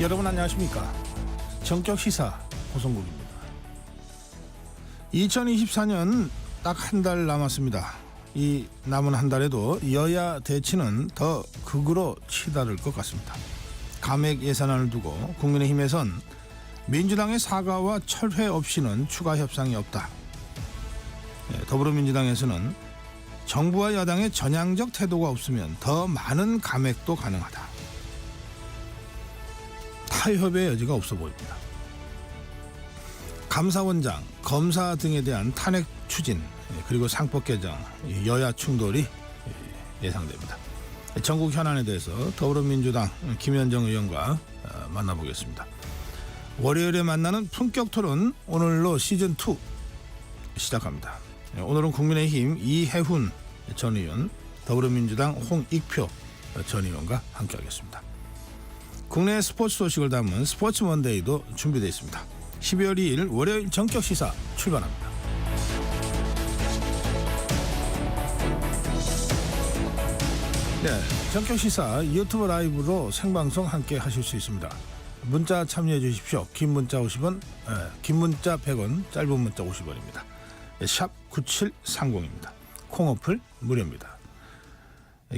여러분 안녕하십니까? 정격시사 호성국입니다. 2024년 딱 한 달 남았습니다. 이 남은 한 달에도 여야 대치는 더 극으로 치달을 것 같습니다. 감액 예산안을 두고 국민의힘에선 민주당의 사과와 철회 없이는 추가 협상이 없다. 더불어민주당에서는 정부와 여당의 전향적 태도가 없으면 더 많은 감액도 가능하다. 타협의 여지가 없어 보입니다. 감사원장, 검사 등에 대한 탄핵 추진 그리고 상법 개정, 여야 충돌이 예상됩니다. 전국 현안에 대해서 더불어민주당 김현정 의원과 만나보겠습니다. 월요일에 만나는 품격 토론 오늘로 시즌2 시작합니다. 오늘은 국민의힘 이해훈 전 의원, 더불어민주당 홍익표 전 의원과 함께하겠습니다. 국내 스포츠 소식을 담은 스포츠 먼데이도 준비되어 있습니다. 12월 2일 월요일 정격시사 출발합니다. 네, 정격시사 유튜브 라이브로 생방송 함께 하실 수 있습니다. 문자 참여해 주십시오. 긴 문자 50원, 긴 문자 100원, 짧은 문자 50원입니다. 샵 9730입니다. 콩어플 무료입니다.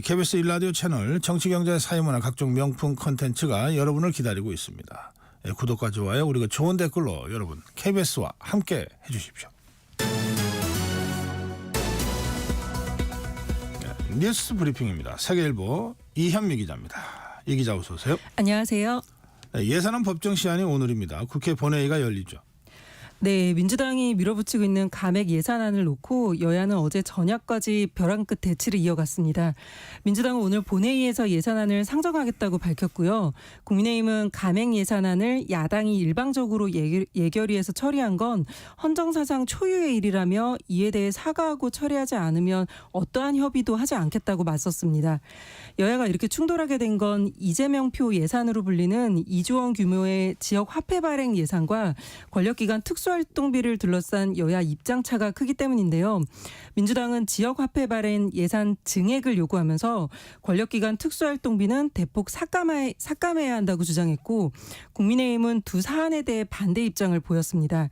KBS 1라디오 채널 정치경제 사회문화 각종 명품 콘텐츠가 여러분을 기다리고 있습니다. 구독과 좋아요 그리고 좋은 댓글로 여러분 KBS와 함께 해주십시오. 뉴스 브리핑입니다. 세계일보 이현미 기자입니다. 이 기자 어서 오세요. 안녕하세요. 예산안 법정 시한이 오늘입니다. 국회 본회의가 열리죠. 네, 민주당이 밀어붙이고 있는 감액 예산안을 놓고 여야는 어제 저녁까지 벼랑 끝 대치를 이어갔습니다. 민주당은 오늘 본회의에서 예산안을 상정하겠다고 밝혔고요. 국민의힘은 감액 예산안을 야당이 일방적으로 예결위에서 처리한 건 헌정사상 초유의 일이라며 이에 대해 사과하고 처리하지 않으면 어떠한 협의도 하지 않겠다고 맞섰습니다. 여야가 이렇게 충돌하게 된 건 이재명표 예산으로 불리는 2조 원 규모의 지역 화폐 발행 예산과 권력기관 특수활동비를 둘러싼 여야 입장차가 크기 때문인데요. 민주당은 지역 화폐 발행 예산 증액을 요구하면서 권력기관 특수활동비는 대폭 삭감해야 한다고 주장했고, 국민의힘은 두 사안에 대해 반대 입장을 보였습니다.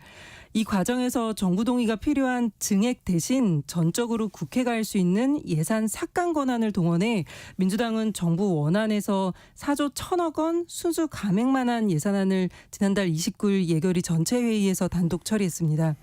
이 과정에서 정부 동의가 필요한 증액 대신 전적으로 국회가 할 수 있는 예산 삭감 권한을 동원해 민주당은 정부 원안에서 4조 1,000억 원 순수 감액만 한 예산안을 지난달 29일 예결위 전체 회의에서 단독 처리했습니다.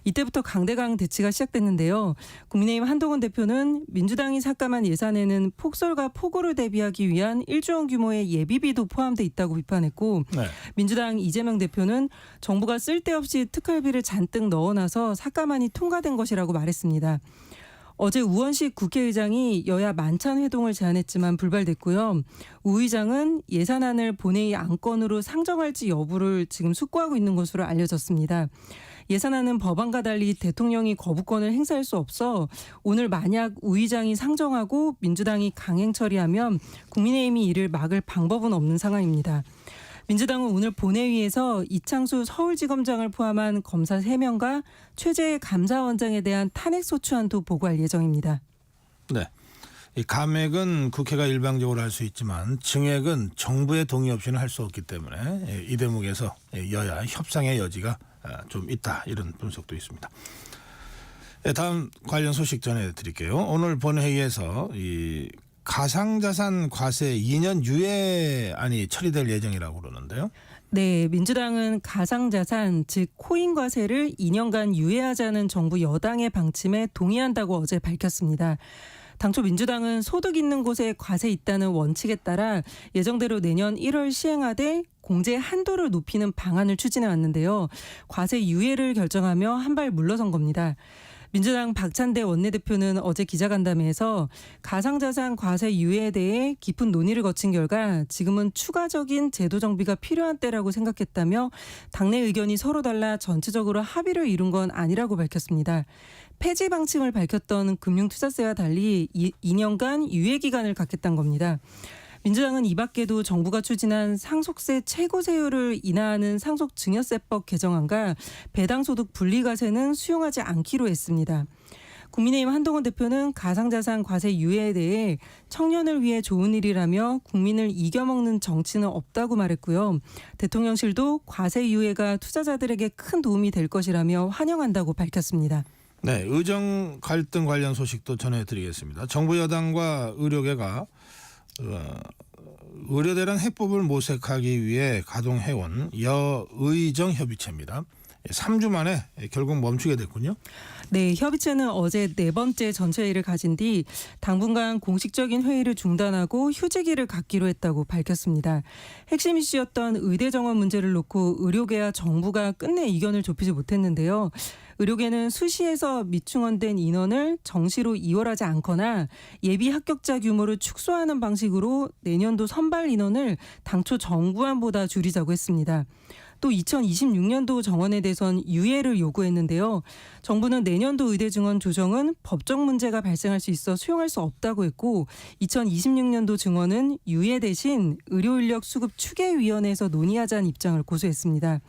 이때부터 강대강 대치가 시작됐는데요. 국민의힘 한동훈 대표는 민주당이 삭감한 예산에는 폭설과 폭우를 대비하기 위한 1조 원 규모의 예비비도 포함돼 있다고 비판했고, 네. 민주당 이재명 대표는 정부가 쓸데없이 특활비를 잔뜩 넣어놔서 삭감안이 통과된 것이라고 말했습니다. 어제 우원식 국회의장이 여야 만찬 회동을 제안했지만 불발됐고요. 우 의장은 예산안을 본회의 안건으로 상정할지 여부를 지금 숙고하고 있는 것으로 알려졌습니다. 예산안은 법안과 달리 대통령이 거부권을 행사할 수 없어 오늘 만약 우 의장이 상정하고 민주당이 강행 처리하면 국민의힘이 이를 막을 방법은 없는 상황입니다. 민주당은 오늘 본회의에서 이창수 서울지검장을 포함한 검사 3명과 최재해 감사원장에 대한 탄핵소추안도 보고할 예정입니다. 네, 이 감액은 국회가 일방적으로 할 수 있지만 증액은 정부의 동의 없이는 할 수 없기 때문에 이 대목에서 여야 협상의 여지가 좀 있다, 이런 분석도 있습니다. 다음 관련 소식 전해드릴게요. 오늘 본회의에서 이 가상자산 과세 2년 유예안이 처리될 예정이라고 그러는데요. 네, 민주당은 가상자산, 즉 코인 과세를 2년간 유예하자는 정부 여당의 방침에 동의한다고 어제 밝혔습니다. 당초 민주당은 소득 있는 곳에 과세 있다는 원칙에 따라 예정대로 내년 1월 시행하되 공제 한도를 높이는 방안을 추진해 왔는데요. 과세 유예를 결정하며 한 발 물러선 겁니다. 민주당 박찬대 원내대표는 어제 기자간담회에서 가상자산 과세 유예에 대해 깊은 논의를 거친 결과 지금은 추가적인 제도 정비가 필요한 때라고 생각했다며 당내 의견이 서로 달라 전체적으로 합의를 이룬 건 아니라고 밝혔습니다. 폐지 방침을 밝혔던 금융투자세와 달리 2년간 유예 기간을 갖겠다는 겁니다. 민주당은 이 밖에도 정부가 추진한 상속세 최고세율을 인하하는 상속증여세법 개정안과 배당소득 분리과세는 수용하지 않기로 했습니다. 국민의힘 한동훈 대표는 가상자산 과세 유예에 대해 청년을 위해 좋은 일이라며 국민을 이겨먹는 정치는 없다고 말했고요. 대통령실도 과세 유예가 투자자들에게 큰 도움이 될 것이라며 환영한다고 밝혔습니다. 네, 의정 갈등 관련 소식도 전해드리겠습니다. 정부 여당과 의료계가 의료대란 해법을 모색하기 위해 가동해온 여의정 협의체입니다. 3주 만에 결국 멈추게 됐군요. 네, 협의체는 어제 4번째 전체회의를 가진 뒤 당분간 공식적인 회의를 중단하고 휴직기를 갖기로 했다고 밝혔습니다. 핵심 이슈였던 의대 정원 문제를 놓고 의료계와 정부가 끝내 이견을 좁히지 못했는데요. 의료계는 수시에서 미충원된 인원을 정시로 이월하지 않거나 예비 합격자 규모를 축소하는 방식으로 내년도 선발 인원을 당초 정부안보다 줄이자고 했습니다. 또 2026년도 정원에 대해선 유예를 요구했는데요. 정부는 내년도 의대 증원 조정은 법적 문제가 발생할 수 있어 수용할 수 없다고 했고 2026년도 증원은 유예 대신 의료인력 수급 추계위원회에서 논의하자는 입장을 고수했습니다.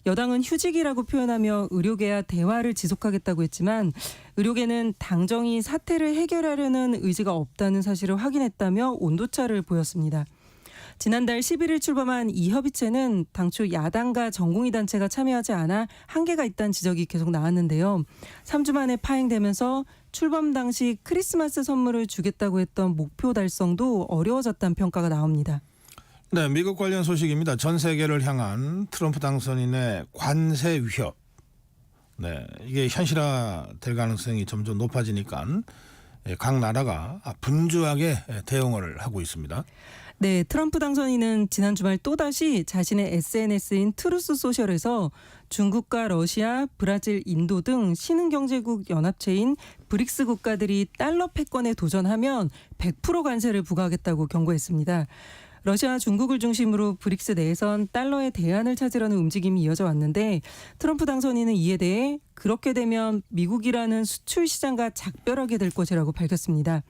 여당은 휴직이라고 표현하며 의료계와 대화를 지속하겠다고 했지만 의료계는 당정이 사태를 해결하려는 의지가 없다는 사실을 확인했다며 온도차를 보였습니다. 지난달 11일 출범한 이 협의체는 당초 야당과 전공의 단체가 참여하지 않아 한계가 있다는 지적이 계속 나왔는데요. 3주 만에 파행되면서 출범 당시 크리스마스 선물을 주겠다고 했던 목표 달성도 어려워졌다는 평가가 나옵니다. 네, 미국 관련 소식입니다. 전 세계를 향한 트럼프 당선인의 관세 위협. 네, 이게 현실화될 가능성이 점점 높아지니까 각 나라가 분주하게 대응을 하고 있습니다. 네, 트럼프 당선인은 지난 주말 또다시 자신의 SNS인 트루스 소셜에서 중국과 러시아, 브라질, 인도 등 신흥경제국 연합체인 브릭스 국가들이 달러 패권에 도전하면 100% 관세를 부과하겠다고 경고했습니다. 러시아와 중국을 중심으로 브릭스 내에선 달러의 대안을 찾으려는 움직임이 이어져 왔는데 트럼프 당선인은 이에 대해 그렇게 되면 미국이라는 수출 시장과 작별하게 될 것이라고 밝혔습니다.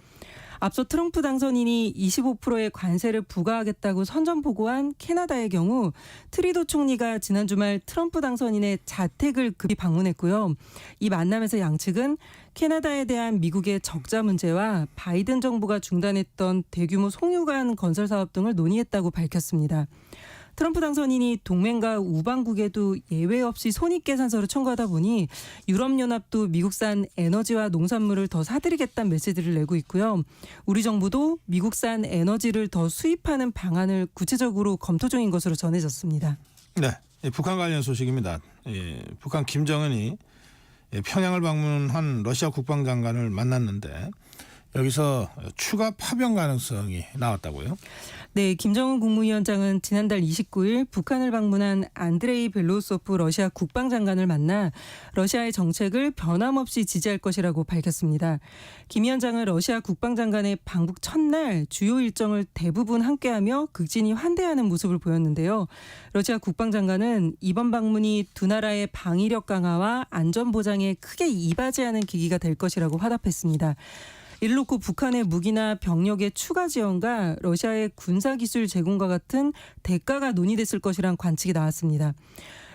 앞서 트럼프 당선인이 25%의 관세를 부과하겠다고 선전포고한 캐나다의 경우 트리도 총리가 지난 주말 트럼프 당선인의 자택을 급히 방문했고요. 이 만남에서 양측은 캐나다에 대한 미국의 적자 문제와 바이든 정부가 중단했던 대규모 송유관 건설 사업 등을 논의했다고 밝혔습니다. 트럼프 당선인이 동맹과 우방국에도 예외 없이 손익계산서를 청구하다 보니 유럽연합도 미국산 에너지와 농산물을 더 사들이겠다는 메시지를 내고 있고요. 우리 정부도 미국산 에너지를 더 수입하는 방안을 구체적으로 검토 중인 것으로 전해졌습니다. 네, 북한 관련 소식입니다. 북한 김정은이 평양을 방문한 러시아 국방장관을 만났는데 여기서 추가 파병 가능성이 나왔다고요? 네, 김정은 국무위원장은 지난달 29일 북한을 방문한 안드레이 벨로우소프 러시아 국방장관을 만나 러시아의 정책을 변함없이 지지할 것이라고 밝혔습니다. 김 위원장은 러시아 국방장관의 방북 첫날 주요 일정을 대부분 함께하며 극진히 환대하는 모습을 보였는데요. 러시아 국방장관은 이번 방문이 두 나라의 방위력 강화와 안전 보장에 크게 이바지하는 계기가 될 것이라고 화답했습니다. 이를 놓고 북한의 무기나 병력의 추가 지원과 러시아의 군사기술 제공과 같은 대가가 논의됐을 것이란 관측이 나왔습니다.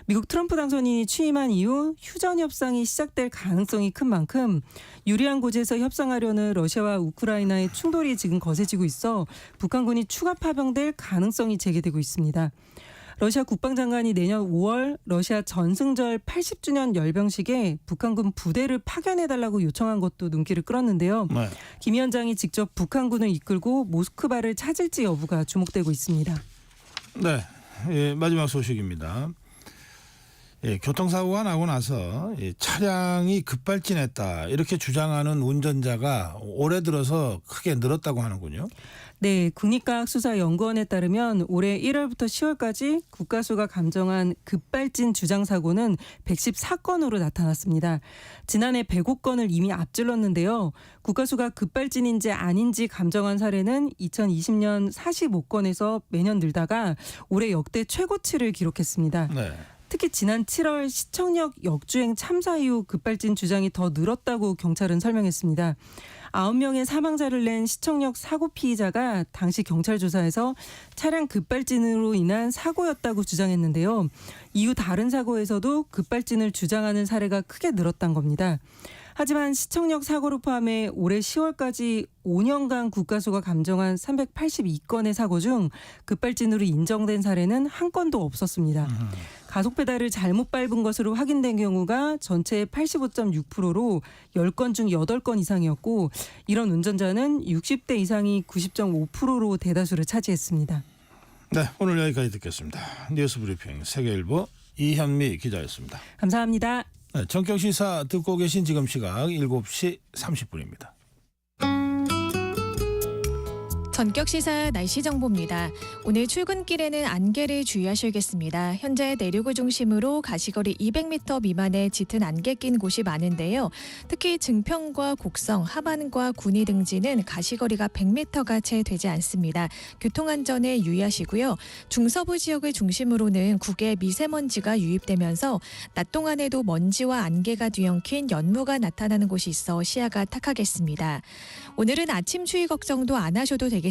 미국 트럼프 당선인이 취임한 이후 휴전 협상이 시작될 가능성이 큰 만큼 유리한 고지에서 협상하려는 러시아와 우크라이나의 충돌이 지금 거세지고 있어 북한군이 추가 파병될 가능성이 제기되고 있습니다. 러시아 국방장관이 내년 5월 러시아 전승절 80주년 열병식에 북한군 부대를 파견해달라고 요청한 것도 눈길을 끌었는데요. 네. 김 위원장이 직접 북한군을 이끌고 모스크바를 찾을지 여부가 주목되고 있습니다. 네, 마지막 소식입니다. 교통사고가 나고 나서 차량이 급발진했다 이렇게 주장하는 운전자가 올해 들어서 크게 늘었다고 하는군요. 네, 국립과학수사연구원에 따르면 올해 1월부터 10월까지 국가수가 감정한 급발진 주장 사고는 114건으로 나타났습니다. 지난해 105건을 이미 앞질렀는데요. 국가수가 급발진인지 아닌지 감정한 사례는 2020년 45건에서 매년 늘다가 올해 역대 최고치를 기록했습니다. 네. 특히 지난 7월 시청역 역주행 참사 이후 급발진 주장이 더 늘었다고 경찰은 설명했습니다. 9명의 사망자를 낸 시청역 사고 피의자가 당시 경찰 조사에서 차량 급발진으로 인한 사고였다고 주장했는데요. 이후 다른 사고에서도 급발진을 주장하는 사례가 크게 늘었다는 겁니다. 하지만 시청역 사고를 포함해 올해 10월까지 5년간 국가수가 감정한 382건의 사고 중 급발진으로 인정된 사례는 한 건도 없었습니다. 가속 페달을 잘못 밟은 것으로 확인된 경우가 전체의 85.6%로 10건 중 8건 이상이었고 이런 운전자는 60대 이상이 90.5%로 대다수를 차지했습니다. 네, 오늘 여기까지 듣겠습니다. 뉴스 브리핑 세계일보 이현미 기자였습니다. 감사합니다. 네, 전격시사 듣고 계신 지금 시각 7시 30분입니다. 전격시사 날씨 정보입니다. 오늘 출근길에는 안개를 주의하셔야겠습니다. 현재 내륙을 중심으로 가시거리 200m 미만의 짙은 안개 낀 곳이 많은데요. 특히 증평과 곡성, 함안과 군위 등지는 가시거리가 100m가 채 되지 않습니다. 교통안전에 유의하시고요. 중서부 지역을 중심으로는 국외 미세먼지가 유입되면서 낮 동안에도 먼지와 안개가 뒤엉킨 연무가 나타나는 곳이 있어 시야가 탁하겠습니다. 오늘은 아침 추위 걱정도 안 하셔도 되겠습니다.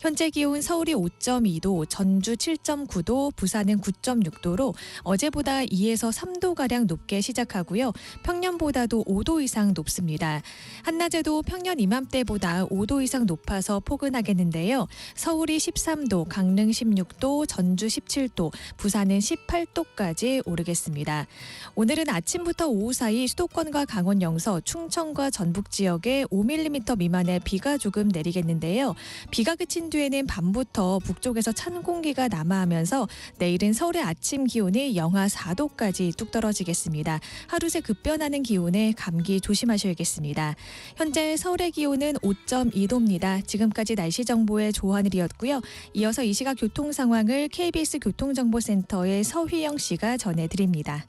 현재 기온 서울이 5.2도, 전주 7.9도, 부산은 9.6도로 어제보다 2에서 3도가량 높게 시작하고요. 평년보다도 5도 이상 높습니다. 한낮에도 평년 이맘때보다 5도 이상 높아서 포근하겠는데요. 서울이 13도, 강릉 16도, 전주 17도, 부산은 18도까지 오르겠습니다. 오늘은 아침부터 오후 사이 수도권과 강원 영서, 충청과 전북 지역에 5mm 미만의 비가 조금 내리겠는데요. 비가 그친 뒤에는 밤부터 북쪽에서 찬 공기가 남하하면서 내일은 서울의 아침 기온이 영하 4도까지 뚝 떨어지겠습니다. 하루 새 급변하는 기온에 감기 조심하셔야겠습니다. 현재 서울의 기온은 5.2도입니다. 지금까지 날씨 정보의 조하늘이었고요. 이어서 이 시각 교통 상황을 KBS 교통정보센터의 서휘영 씨가 전해드립니다.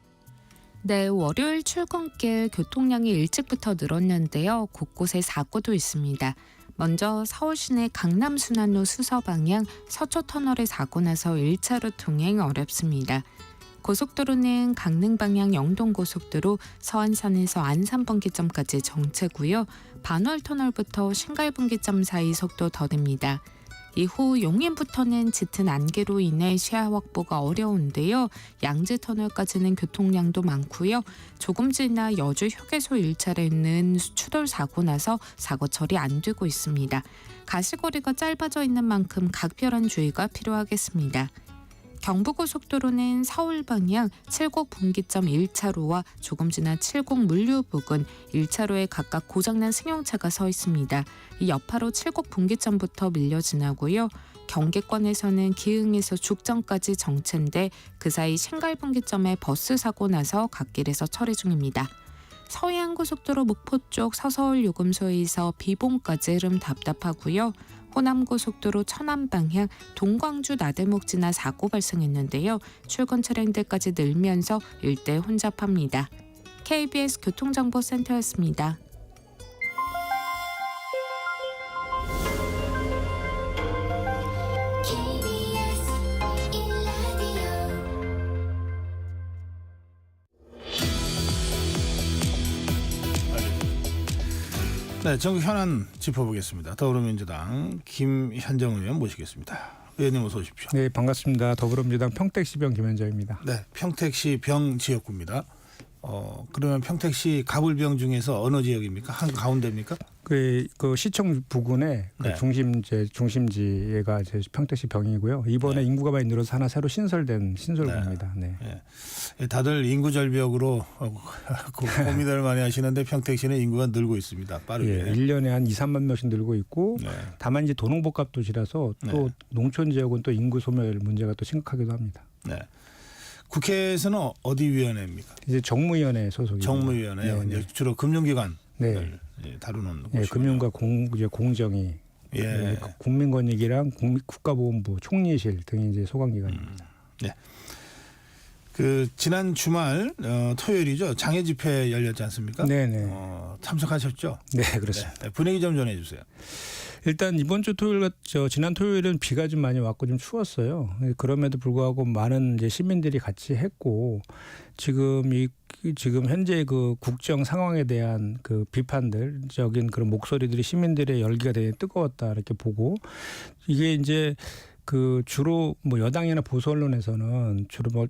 네, 월요일 출근길 교통량이 일찍부터 늘었는데요. 곳곳에 사고도 있습니다. 먼저 서울 시내 강남 순환로 수서 방향 서초터널에 사고 나서 1차로 통행 어렵습니다. 고속도로는 강릉 방향 영동고속도로 서안산에서 안산분기점까지 정체고요. 반월터널부터 신갈분기점 사이 속도 더딥니다. 이후 용인부터는 짙은 안개로 인해 시야 확보가 어려운데요. 양지터널까지는 교통량도 많고요. 조금 지나 여주 휴게소 1차례는 추돌 사고 나서 사고 처리 안 되고 있습니다. 가시거리가 짧아져 있는 만큼 각별한 주의가 필요하겠습니다. 경부고속도로는 서울 방향 칠곡 분기점 1차로와 조금 지나 칠곡 물류 부근 1차로에 각각 고장난 승용차가 서 있습니다. 이 여파로 칠곡 분기점부터 밀려 지나고요. 경계권에서는 기흥에서 죽전까지 정체인데 그 사이 신갈분기점에 버스 사고 나서 갓길에서 처리 중입니다. 서해안고속도로 목포 쪽 서서울 요금소에서 비봉까지 흐름 답답하고요. 호남고속도로 천안 방향 동광주 나들목 지나 사고 발생했는데요. 출근 차량들까지 늘면서 일대 혼잡합니다. KBS 교통정보센터였습니다. 네, 전국 현안 짚어보겠습니다. 더불어민주당 김현정 의원 모시겠습니다. 의원님 어서 오십시오. 네, 반갑습니다. 더불어민주당 평택시병 김현정입니다. 네, 평택시 병 지역구입니다. 그러면 평택시 가불병 중에서 어느 지역입니까? 한 가운데입니까? 그 시청 부근에 네. 중심지가 평택시 병이고요. 이번에 네. 인구가 많이 늘어서 하나 새로 신설된 신설구입니다. 네. 네. 다들 인구 절벽으로 고민을 많이 하시는데 평택시는 인구가 늘고 있습니다. 빠르게. 예, 1년에 한 2, 3만 명씩 늘고 있고 네. 다만 이제 도농복합 도시라서 또 농촌 지역은 또 인구 소멸 문제가 또 심각하기도 합니다. 네. 국회에서는 어디 위원회입니까? 이제 정무위원회 소속이죠. 정무위원회. 네. 주로 금융기관을 네. 다루는 예, 곳이군요. 금융과 공정위, 예. 국민권익이랑 국가보훈부, 총리실 등이 이제 소관기관입니다. 네. 그 지난 주말 토요일이죠. 장애 집회 열렸지 않습니까? 네네. 참석하셨죠? 네, 그렇습니다. 네. 분위기 좀 전해주세요. 일단 이번 주 토요일, 지난 토요일은 비가 좀 많이 왔고 좀 추웠어요. 그럼에도 불구하고 많은 이제 시민들이 같이 했고 지금 현재 그 국정 상황에 대한 그 비판적인 그런 목소리들이 시민들의 열기가 되게 뜨거웠다 이렇게 보고 이게 이제 그 주로 뭐 여당이나 보수 언론에서는 주로 뭐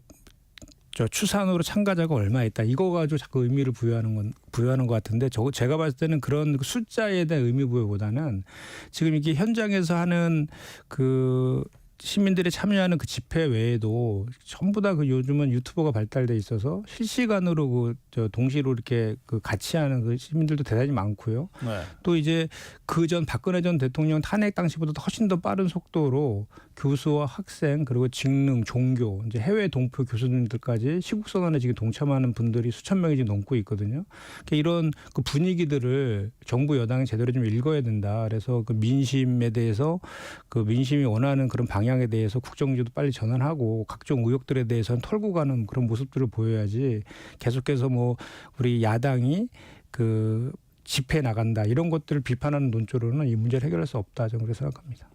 저 추산으로 참가자가 얼마 있다. 이거 가지고 자꾸 의미를 부여하는 것 같은데 제가 봤을 때는 그런 숫자에 대한 의미 부여보다는 지금 이게 현장에서 하는 그 시민들이 참여하는 그 집회 외에도 전부 다 그 요즘은 유튜버가 발달돼 있어서 실시간으로 동시로 이렇게 그 같이 하는 그 시민들도 대단히 많고요. 네. 또 이제 그전 박근혜 전 대통령 탄핵 당시보다 훨씬 더 빠른 속도로 교수와 학생 그리고 직능, 종교, 이제 해외 동포 교수님들까지 시국 선언에 지금 동참하는 분들이 수천 명이 지금 넘고 있거든요. 그러니까 이런 그 분위기들을 정부 여당이 제대로 좀 읽어야 된다. 그래서 그 민심에 대해서 그 민심이 원하는 그런 방향에 대해서 국정주도 빨리 전환하고 각종 의혹들에 대해서는 털고 가는 그런 모습들을 보여야지 계속해서 뭐 우리 야당이 그 집회에 나간다 이런 것들을 비판하는 논조로는 이 문제를 해결할 수 없다 저는 그렇게 생각합니다.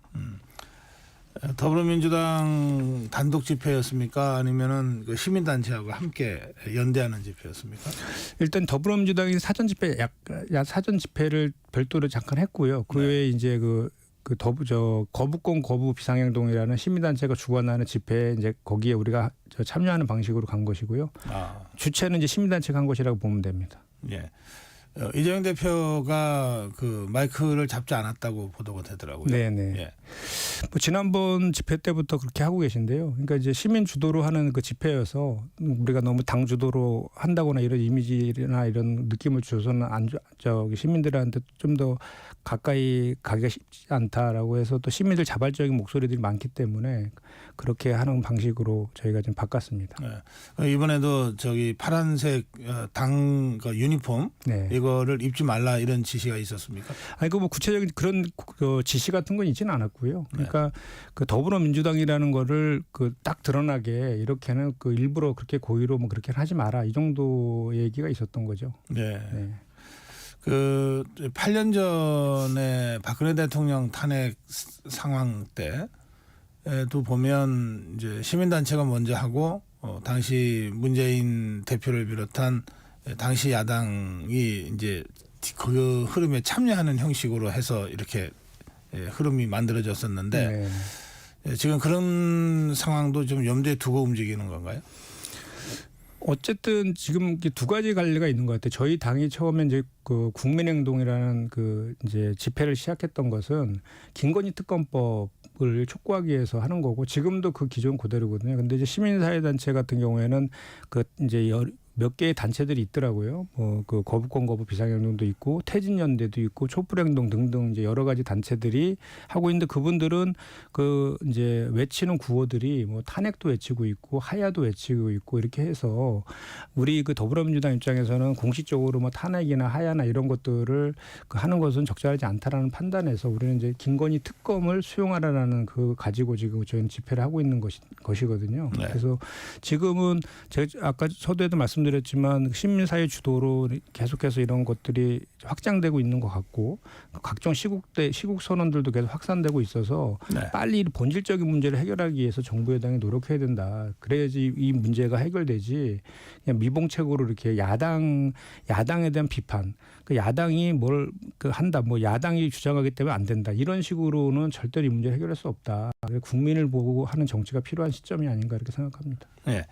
더불어민주당 단독 집회였습니까? 아니면은 그 시민단체하고 함께 연대하는 집회였습니까? 일단 더불어민주당이 사전 집회를 별도로 잠깐 했고요. 그 외에 이제 거부권 거부 비상행동이라는 시민단체가 주관하는 집회에 이제 거기에 우리가 참여하는 방식으로 간 것이고요. 주체는 이제 시민단체가 한 것이라고 보면 됩니다. 예. 이재명 대표가 그 마이크를 잡지 않았다고 보도가 되더라고요. 네네. 예. 뭐 지난번 집회 때부터 그렇게 하고 계신데요. 그러니까 이제 시민 주도로 하는 그 집회여서 우리가 너무 당 주도로 한다거나 이런 이미지나 이런 느낌을 줘서는 시민들한테 좀 더 가까이 가기가 쉽지 않다라고 해서 또 시민들 자발적인 목소리들이 많기 때문에 그렇게 하는 방식으로 저희가 좀 바꿨습니다. 네. 이번에도 저기 파란색 당 그 유니폼 네. 이거를 입지 말라 이런 지시가 있었습니까? 아니 그 뭐 구체적인 그런 그 지시 같은 건 있지는 않았고요. 그러니까 그 더불어민주당이라는 거를 그 딱 드러나게 이렇게는 그 일부러 그렇게 고의로 뭐 그렇게 하지 마라 이 정도 얘기가 있었던 거죠. 네. 네. 그 8년 전에 박근혜 대통령 탄핵 상황 때도 보면 이제 시민단체가 먼저 하고 당시 문재인 대표를 비롯한 당시 야당이 이제 그 흐름에 참여하는 형식으로 해서 이렇게 흐름이 만들어졌었는데 지금 그런 상황도 좀 염두에 두고 움직이는 건가요? 어쨌든 지금 두 가지 관리가 있는 것 같아요. 저희 당이 처음에 이제 그 국민행동이라는 그 이제 집회를 시작했던 것은 김건희 특검법을 촉구하기 위해서 하는 거고 지금도 그 기존 그대로거든요. 근데 이제 시민사회단체 같은 경우에는 그 이제 몇 개의 단체들이 있더라고요. 뭐 그 거부권 거부 비상행동도 있고 태진연대도 있고 촛불행동 등등 이제 여러 가지 단체들이 하고 있는데 그분들은 그 이제 외치는 구호들이 뭐 탄핵도 외치고 있고 하야도 외치고 있고 이렇게 해서 우리 그 더불어민주당 입장에서는 공식적으로 뭐 탄핵이나 하야나 이런 것들을 그 하는 것은 적절하지 않다라는 판단에서 우리는 이제 김건희 특검을 수용하라라는 그 가지고 지금 저희는 집회를 하고 있는 것이거든요. 네. 그래서 지금은 제가 아까 서두에도 말씀드렸지만 시민사회 주도로 계속해서 이런 것들이 확장되고 있는 것 같고 각종 시국 선언들도 계속 확산되고 있어서 빨리 본질적인 문제를 해결하기 위해서 정부 여당이 노력해야 된다. 그래야지 이 문제가 해결되지 그냥 미봉책으로 이렇게 야당에 대한 비판, 그 야당이 뭘 한다, 뭐 야당이 주장하기 때문에 안 된다 이런 식으로는 절대로 이 문제를 해결할 수 없다. 국민을 보고 하는 정치가 필요한 시점이 아닌가 이렇게 생각합니다. 네.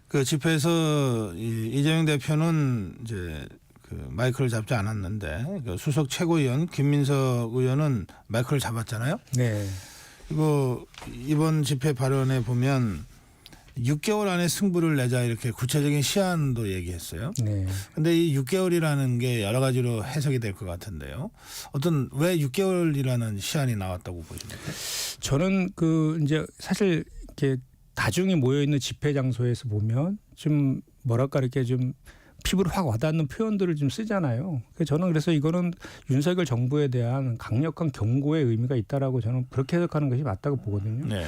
그 집회에서 이재명 대표는 이제 그 마이크를 잡지 않았는데 그 수석 최고위원 김민석 의원은 마이크를 잡았잖아요. 네. 이거 이번 집회 발언에 보면 6개월 안에 승부를 내자 이렇게 구체적인 시한도 얘기했어요. 네. 근데 이 6개월이라는 게 여러 가지로 해석이 될 것 같은데요. 왜 6개월이라는 시한이 나왔다고 보십니까? 저는 그 이제 사실 이렇게 다중이 모여 있는 집회 장소에서 보면 좀 뭐랄까 이렇게 좀 피부를 확 와닿는 표현들을 좀 쓰잖아요. 저는 그래서 이거는 윤석열 정부에 대한 강력한 경고의 의미가 있다라고 저는 그렇게 해석하는 것이 맞다고 보거든요. 네.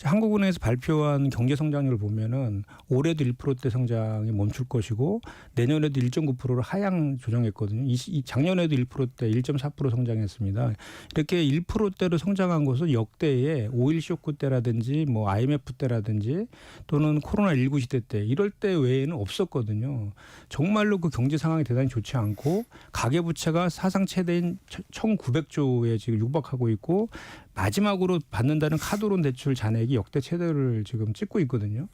한국은행에서 발표한 경제 성장률을 보면은 올해도 1%대 성장이 멈출 것이고 내년에도 1.9%로 하향 조정했거든요. 작년에도 1%대 1.4% 성장했습니다. 이렇게 1%대로 성장한 것은 역대의 오일 쇼크 때라든지 뭐 IMF 때라든지 또는 코로나19 시대 때 이럴 때 외에는 없었거든요. 정말로 그 경제 상황이 대단히 좋지 않고 가계부채가 사상 최대인 1,900조에 지금 육박하고 있고 마지막으로 받는다는 카드론 대출 잔액이 역대 최대를 지금 찍고 있거든요.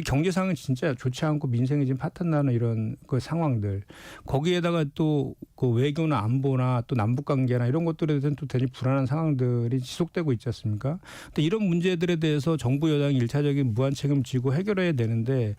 경제 상황이 진짜 좋지 않고 민생이 지금 파탄나는 이런 그 상황들 거기에다가 또 그 외교나 안보나 또 남북 관계나 이런 것들에 대해서는 또 되게 불안한 상황들이 지속되고 있지 않습니까? 근데 이런 문제들에 대해서 정부 여당이 일차적인 무한 책임을 지고 해결해야 되는데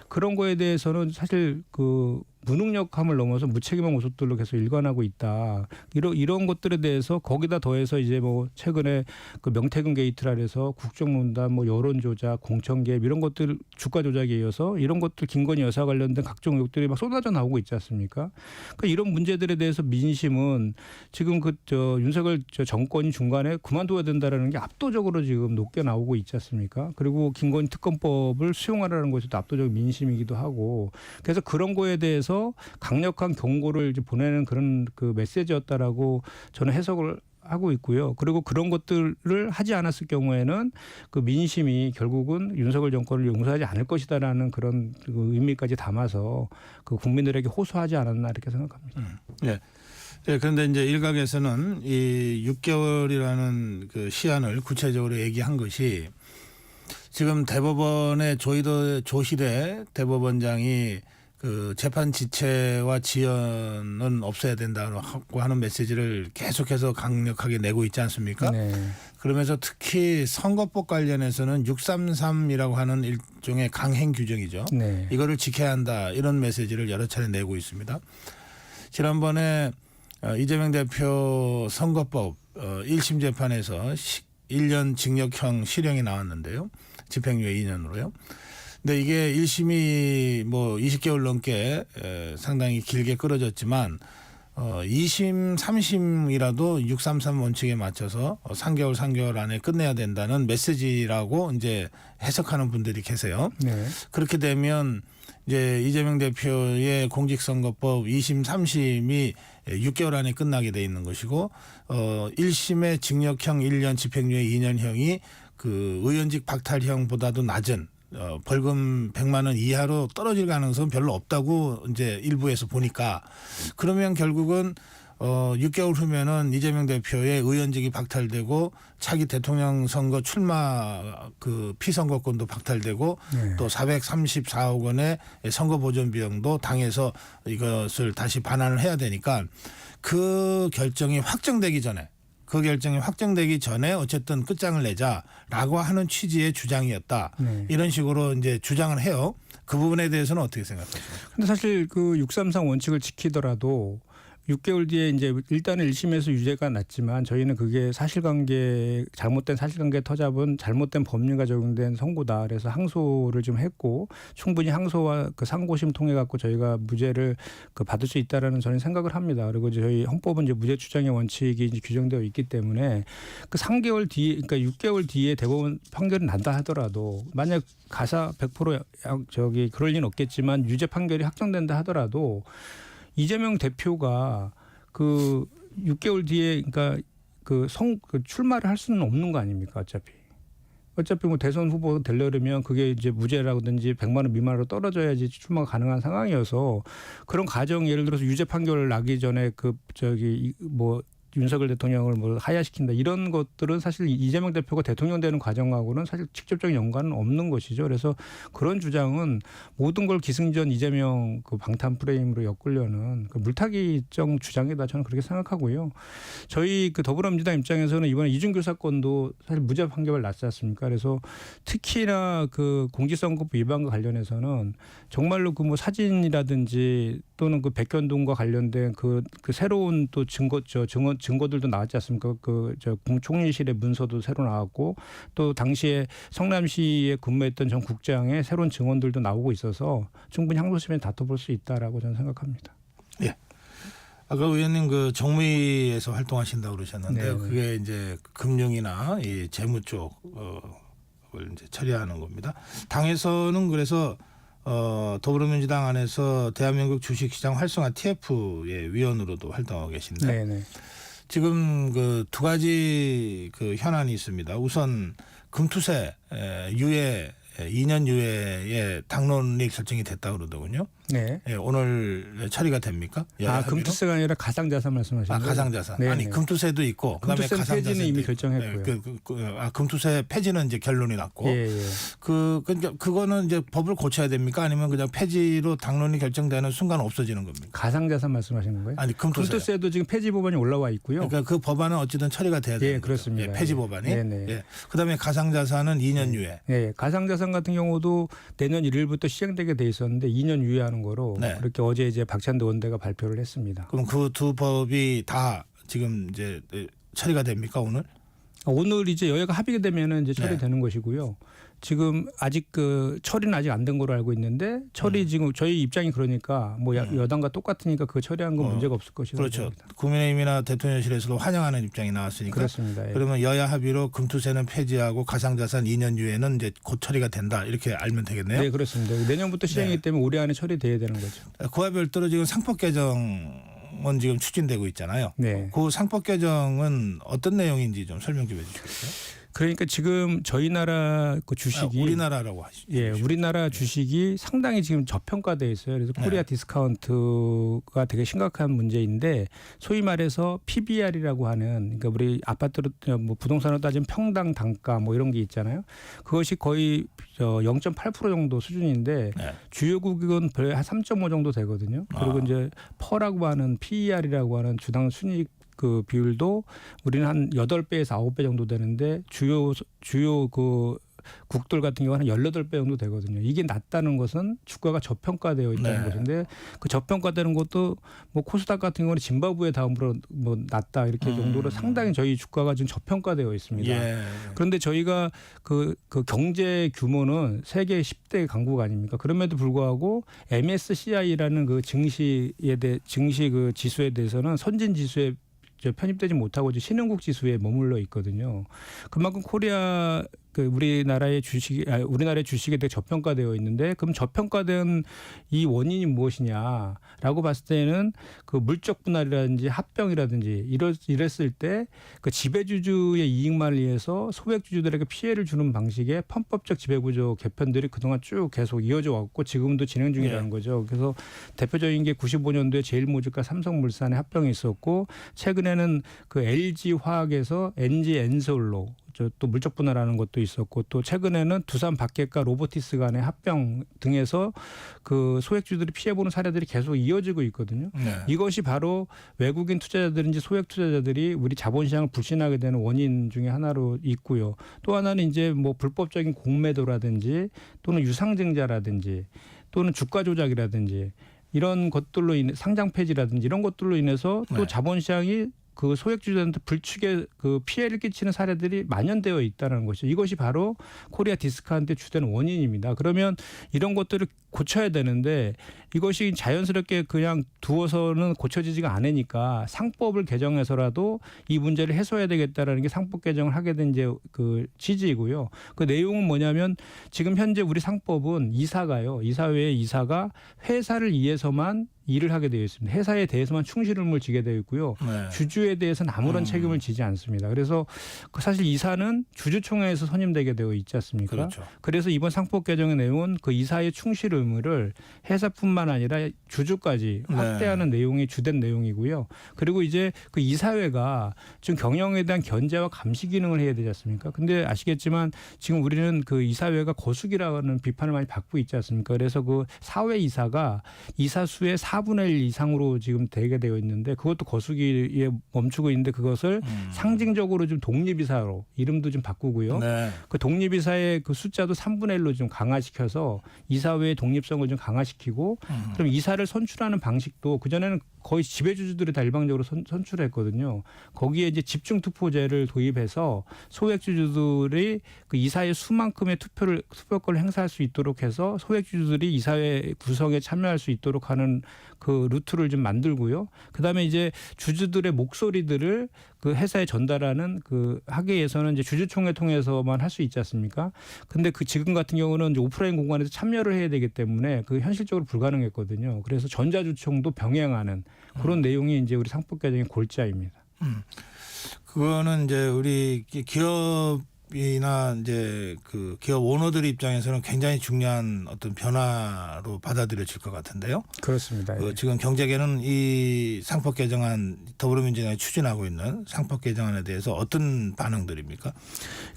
그런 거에 대해서는 사실 그 무능력함을 넘어서 무책임한 모습들로 계속 일관하고 있다. 이런 것들에 대해서 거기다 더해서 이제 뭐 최근에 그 명태균 게이트라 해서 국정농단, 뭐 여론 조작, 공천 개입 이런 것들 주가 조작에 이어서 이런 것들 김건희 여사 관련된 각종 의혹들이 막 쏟아져 나오고 있지 않습니까? 그러니까 이런 문제들에 대해서 민심은 지금 윤석열 정권이 중간에 그만둬야 된다라는 게 압도적으로 지금 높게 나오고 있지 않습니까? 그리고 김건희 특검법을 수용하라는 것이 또 압도적 민심이기도 하고 그래서 그런 거에 대해서 강력한 경고를 이제 보내는 그런 그 메시지였다라고 저는 해석을 하고 있고요. 그리고 그런 것들을 하지 않았을 경우에는 그 민심이 결국은 윤석열 정권을 용서하지 않을 것이다라는 그런 그 의미까지 담아서 그 국민들에게 호소하지 않았나 이렇게 생각합니다. 네. 네, 그런데 이제 일각에서는 이 6개월이라는 그 시한을 구체적으로 얘기한 것이 지금 대법원의 조희대 대법원장이 그 재판 지체와 지연은 없어야 된다고 하는 메시지를 계속해서 강력하게 내고 있지 않습니까? 네. 그러면서 특히 선거법 관련해서는 633이라고 하는 일종의 강행 규정이죠. 네. 이거를 지켜야 한다 이런 메시지를 여러 차례 내고 있습니다. 지난번에 이재명 대표 선거법 1심 재판에서 1년 징역형 실형이 나왔는데요. 집행유예 2년으로요. 근데 이게 1심이 뭐 20개월 넘게 상당히 길게 끌어졌지만 2심, 3심이라도 633 원칙에 맞춰서 3개월 안에 끝내야 된다는 메시지라고 이제 해석하는 분들이 계세요. 네. 그렇게 되면 이제 이재명 대표의 공직선거법 2심, 3심이 6개월 안에 끝나게 돼 있는 것이고 1심의 징역형 1년 집행유예 2년형이 그 의원직 박탈형보다도 낮은 벌금 100만 원 이하로 떨어질 가능성은 별로 없다고 이제 일부에서 보니까 그러면 결국은 6개월 후면은 이재명 대표의 의원직이 박탈되고 차기 대통령 선거 출마 그 피선거권도 박탈되고 네. 또 434억 원의 선거 보존 비용도 당에서 이것을 다시 반환을 해야 되니까 그 결정이 확정되기 전에 어쨌든 끝장을 내자라고 하는 취지의 주장이었다. 네. 이런 식으로 이제 주장을 해요. 그 부분에 대해서는 어떻게 생각하십니까? 근데 사실 그 633 원칙을 지키더라도 6개월 뒤에 이제 일단은 1심에서 유죄가 났지만 저희는 그게 잘못된 사실관계 터잡은 잘못된 법리가 적용된 선고다. 그래서 항소를 좀 했고 충분히 항소와 그 상고심 통해 갖고 저희가 무죄를 그 받을 수 있다라는 저는 생각을 합니다. 그리고 저희 헌법은 이제 무죄 추정의 원칙이 이제 규정되어 있기 때문에 그 3개월 뒤에 그러니까 6개월 뒤에 대법원 판결이 난다 하더라도 만약 가사 100% 그럴 리는 없겠지만 유죄 판결이 확정된다 하더라도 이재명 대표가 그 6개월 뒤에 그러니까 그 출마를 할 수는 없는 거 아닙니까? 어차피 뭐 대선 후보 되려면 그게 이제 무죄라든지 100만 원 미만으로 떨어져야지 출마가 가능한 상황이어서 그런 가정 예를 들어서 유죄 판결을 나기 전에 윤석열 대통령을 하야시킨다 이런 것들은 사실 이재명 대표가 대통령 되는 과정하고는 사실 직접적인 연관은 없는 것이죠. 그래서 그런 주장은 모든 걸 기승전 이재명 그 방탄 프레임으로 엮으려는 그 물타기적 주장이다 저는 그렇게 생각하고요. 저희 그 더불어민주당 입장에서는 이번에 이준규 사건도 사실 무죄 판결을 났지 않습니까? 그래서 특히나 그 공직선거법 위반과 관련해서는 정말로 그 뭐 사진이라든지 또는 그 백현동과 관련된 그 새로운 또 증거들도 나왔지 않습니까? 국무총리실의 문서도 새로 나왔고 또 당시에 성남시에 근무했던 전 국장의 새로운 증언들도 나오고 있어서 충분히 항소심에 다퉈볼 수 있다라고 저는 생각합니다. 예. 아까 의원님 그 정무위에서 활동하신다고 그러셨는데요. 네. 그게 이제 금융이나 이 재무 쪽을 이제 처리하는 겁니다. 당에서는 그래서 더불어민주당 안에서 대한민국 주식시장 활성화 TF의 위원으로도 활동하고 계신데 네네. 지금 그 두 가지 그 현안이 있습니다. 우선 금투세 유예 2년 유예의 당론이 결정이 됐다 그러더군요. 네. 예, 오늘 처리가 됩니까? 여야 합의로? 금투세가 아니라 가상자산 말씀하시는 거예요? 가상자산. 네, 아니 네. 금투세도 있고 그다음에 금투세 가상자산도 폐지는 이미 있고. 결정했고요. 금투세 폐지는 이제 결론이 났고 예, 예. 그거는 이제 법을 고쳐야 됩니까? 아니면 그냥 폐지로 당론이 결정되는 순간 없어지는 겁니까? 가상자산 말씀하시는 거예요? 아니 금투세도 지금 폐지 법안이 올라와 있고요. 그러니까 그 법안은 어쨌든 처리가 돼야 돼요. 예, 그렇습니다. 폐지 법안이. 네네. 예. 그다음에 가상자산은 2년 유예. 네, 가상자산 같은 경우도 내년 1일부터 시행되게 돼 있었는데 2년 유예하는 거로 네. 그렇게 어제 이제 박찬대 원대가 발표를 했습니다. 그럼 그 두 법이 다 지금 이제 처리가 됩니까 오늘? 오늘 이제 여야가 합의가 되면은 이제 네. 처리되는 것이고요. 지금 아직 그 처리는 아직 안 된 거로 알고 있는데 처리 지금 저희 입장이 그러니까 뭐 여당과 똑같으니까 그 처리한 건 문제가 없을 것이라고 그렇죠. 봅니다. 국민의힘이나 대통령실에서도 환영하는 입장이 나왔으니까. 그렇습니다. 예. 그러면 여야 합의로 금투세는 폐지하고 가상자산 2년 유예는 이제 곧 처리가 된다 이렇게 알면 되겠네요. 네, 그렇습니다. 내년부터 시행이기 때문에 올해 안에 처리돼야 되는 거죠. 그와 별도로 지금 상법 개정은 지금 추진되고 있잖아요. 네. 그 상법 개정은 어떤 내용인지 좀 설명 좀 해주시겠어요? 그러니까 지금 저희 나라 그 주식이 우리나라라고 하시죠. 예, 우리나라 주식이 상당히 지금 저평가돼 있어요. 그래서 코리아 디스카운트가 되게 심각한 문제인데 소위 말해서 PBR이라고 하는 그러니까 우리 아파트로 뭐 부동산으로 따지면 평당 단가 뭐 이런 게 있잖아요. 그것이 거의 0.8% 정도 수준인데 네. 주요국은 한 3.5 정도 되거든요. 그리고 이제 퍼라고 하는 PER이라고 하는 주당 순이익 그 비율도 우리는 한 8배에서 9배 정도 되는데 주요 그 국들 같은 경우는 한 18배 정도 되거든요. 이게 낮다는 것은 주가가 저평가되어 있다는 네. 것인데 그 저평가되는 것도 뭐 코스닥 같은 경우는 짐바브웨 다음으로 뭐 낮다 이렇게 정도로 상당히 저희 주가가 지금 저평가되어 있습니다. 예. 그런데 저희가 그 경제 규모는 세계 10대 강국 아닙니까? 그럼에도 불구하고 MSCI라는 그 증시 그 지수에 대해서는 선진 지수에 편입되지 못하고 신흥국 지수에 머물러 있거든요. 그만큼 코리아 우리나라의 주식이 되게 저평가되어 있는데 그럼 저평가된 이 원인이 무엇이냐라고 봤을 때는 그 물적 분할이라든지 합병이라든지 이랬을 때 그 지배주주의 이익만을 위해서 소액주주들에게 피해를 주는 방식의 편법적 지배구조 개편들이 그동안 쭉 계속 이어져 왔고 지금도 진행 중이라는 거죠. 그래서 대표적인 게 95년도에 제일모직과 삼성물산의 합병이 있었고 최근에는 그 LG화학에서 NG엔솔로 또 물적 분할하는 것도 있었고 또 최근에는 두산 바켓과 로보티스 간의 합병 등에서 그 소액주들이 피해보는 사례들이 계속 이어지고 있거든요. 네. 이것이 바로 외국인 투자자들인지 소액 투자자들이 우리 자본시장을 불신하게 되는 원인 중에 하나로 있고요. 또 하나는 이제 뭐 불법적인 공매도라든지 또는 유상증자라든지 또는 주가 조작이라든지 이런 것들로 인해 상장 폐지라든지 이런 것들로 인해서 또 네. 자본시장이 그 소액주주들한테 불축의 그 피해를 끼치는 사례들이 만연되어 있다는 것이죠. 이것이 바로 코리아 디스카운트의 주된 원인입니다. 그러면 이런 것들을 고쳐야 되는데 이것이 자연스럽게 그냥 두어서는 고쳐지지가 않으니까 상법을 개정해서라도 이 문제를 해소해야 되겠다라는 게 상법 개정을 하게 된 이제 그 취지이고요. 그 내용은 뭐냐면 지금 현재 우리 상법은 이사회의 이사가 회사를 위해서만 일을 하게 되어 있습니다. 회사에 대해서만 충실함을 지게 되어 있고요. 네. 주주에 대해서는 아무런 책임을 지지 않습니다. 그래서 사실 이사는 주주총회에서 선임되게 되어 있지 않습니까? 그렇죠. 그래서 이번 상법 개정의 내용은 그 이사의 충실 의무를 회사뿐만 아니라 주주까지 확대하는 내용이 주된 내용이고요. 그리고 이제 그 이사회가 지금 경영에 대한 견제와 감시 기능을 해야 되지 않습니까? 근데 아시겠지만 지금 우리는 그 이사회가 거수기라는 비판을 많이 받고 있지 않습니까? 그래서 그 사회 이사가 이사수의 4분의 1 이상으로 지금 되게 되어 있는데 그것도 거수기에 멈추고 있는데 그것을 상징적으로 좀 독립이사로 이름도 좀 바꾸고요. 네. 그 독립이사의 그 숫자도 3분의 1로 좀 강화시켜서 이사회의 독립성을 좀 강화시키고 그럼 이사를 선출하는 방식도 그전에는 거의 지배주주들이 다 일방적으로 선출했거든요. 거기에 이제 집중투표제를 도입해서 소액주주들이 그 이사의 수만큼의 투표권을 행사할 수 있도록 해서 소액주주들이 이사회 구성에 참여할 수 있도록 하는 그 루트를 좀 만들고요. 그다음에 이제 주주들의 목소리들을 그 회사에 전달하는 그 하기 위해서는 이제 주주총회 통해서만 할 수 있지 않습니까? 근데 그 지금 같은 경우는 이제 오프라인 공간에서 참여를 해야 되기 때문에 그 현실적으로 불가능했거든요. 그래서 전자주총도 병행하는 그런 내용이 이제 우리 상법 개정의 골자입니다. 그거는 이제 우리 기업 기업이나 이제 그 기업 오너들 입장에서는 굉장히 중요한 어떤 변화로 받아들여질 것 같은데요. 그렇습니다. 예. 지금 경제계는 이 상법 개정안 더불어민주당이 추진하고 있는 상법 개정안에 대해서 어떤 반응들입니까?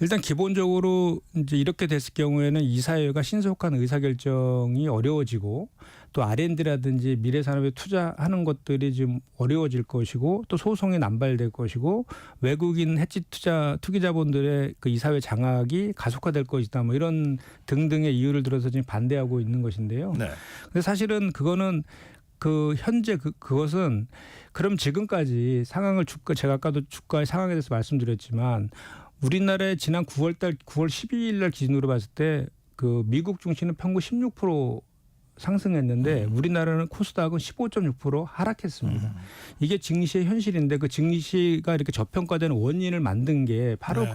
일단 기본적으로 이제 이렇게 됐을 경우에는 이사회가 신속한 의사결정이 어려워지고 또 R&D라든지 미래 산업에 투자하는 것들이 좀 어려워질 것이고 또 소송이 남발될 것이고 외국인 해치 투기자본들의 그 이사회 장악이 가속화될 것이다. 뭐 이런 등등의 이유를 들어서 지금 반대하고 있는 것인데요. 네. 근데 사실은 그거는 그 현재 그것은 그럼 지금까지 상황을 제가 아까도 주가의 상황에 대해서 말씀드렸지만 우리나라의 지난 9월 12일 날 기준으로 봤을 때 그 미국 증시는 평균 16% 상승했는데 우리나라는 코스닥은 15.6% 하락했습니다. 이게 증시의 현실인데 그 증시가 이렇게 저평가되는 원인을 만든 게 바로 네.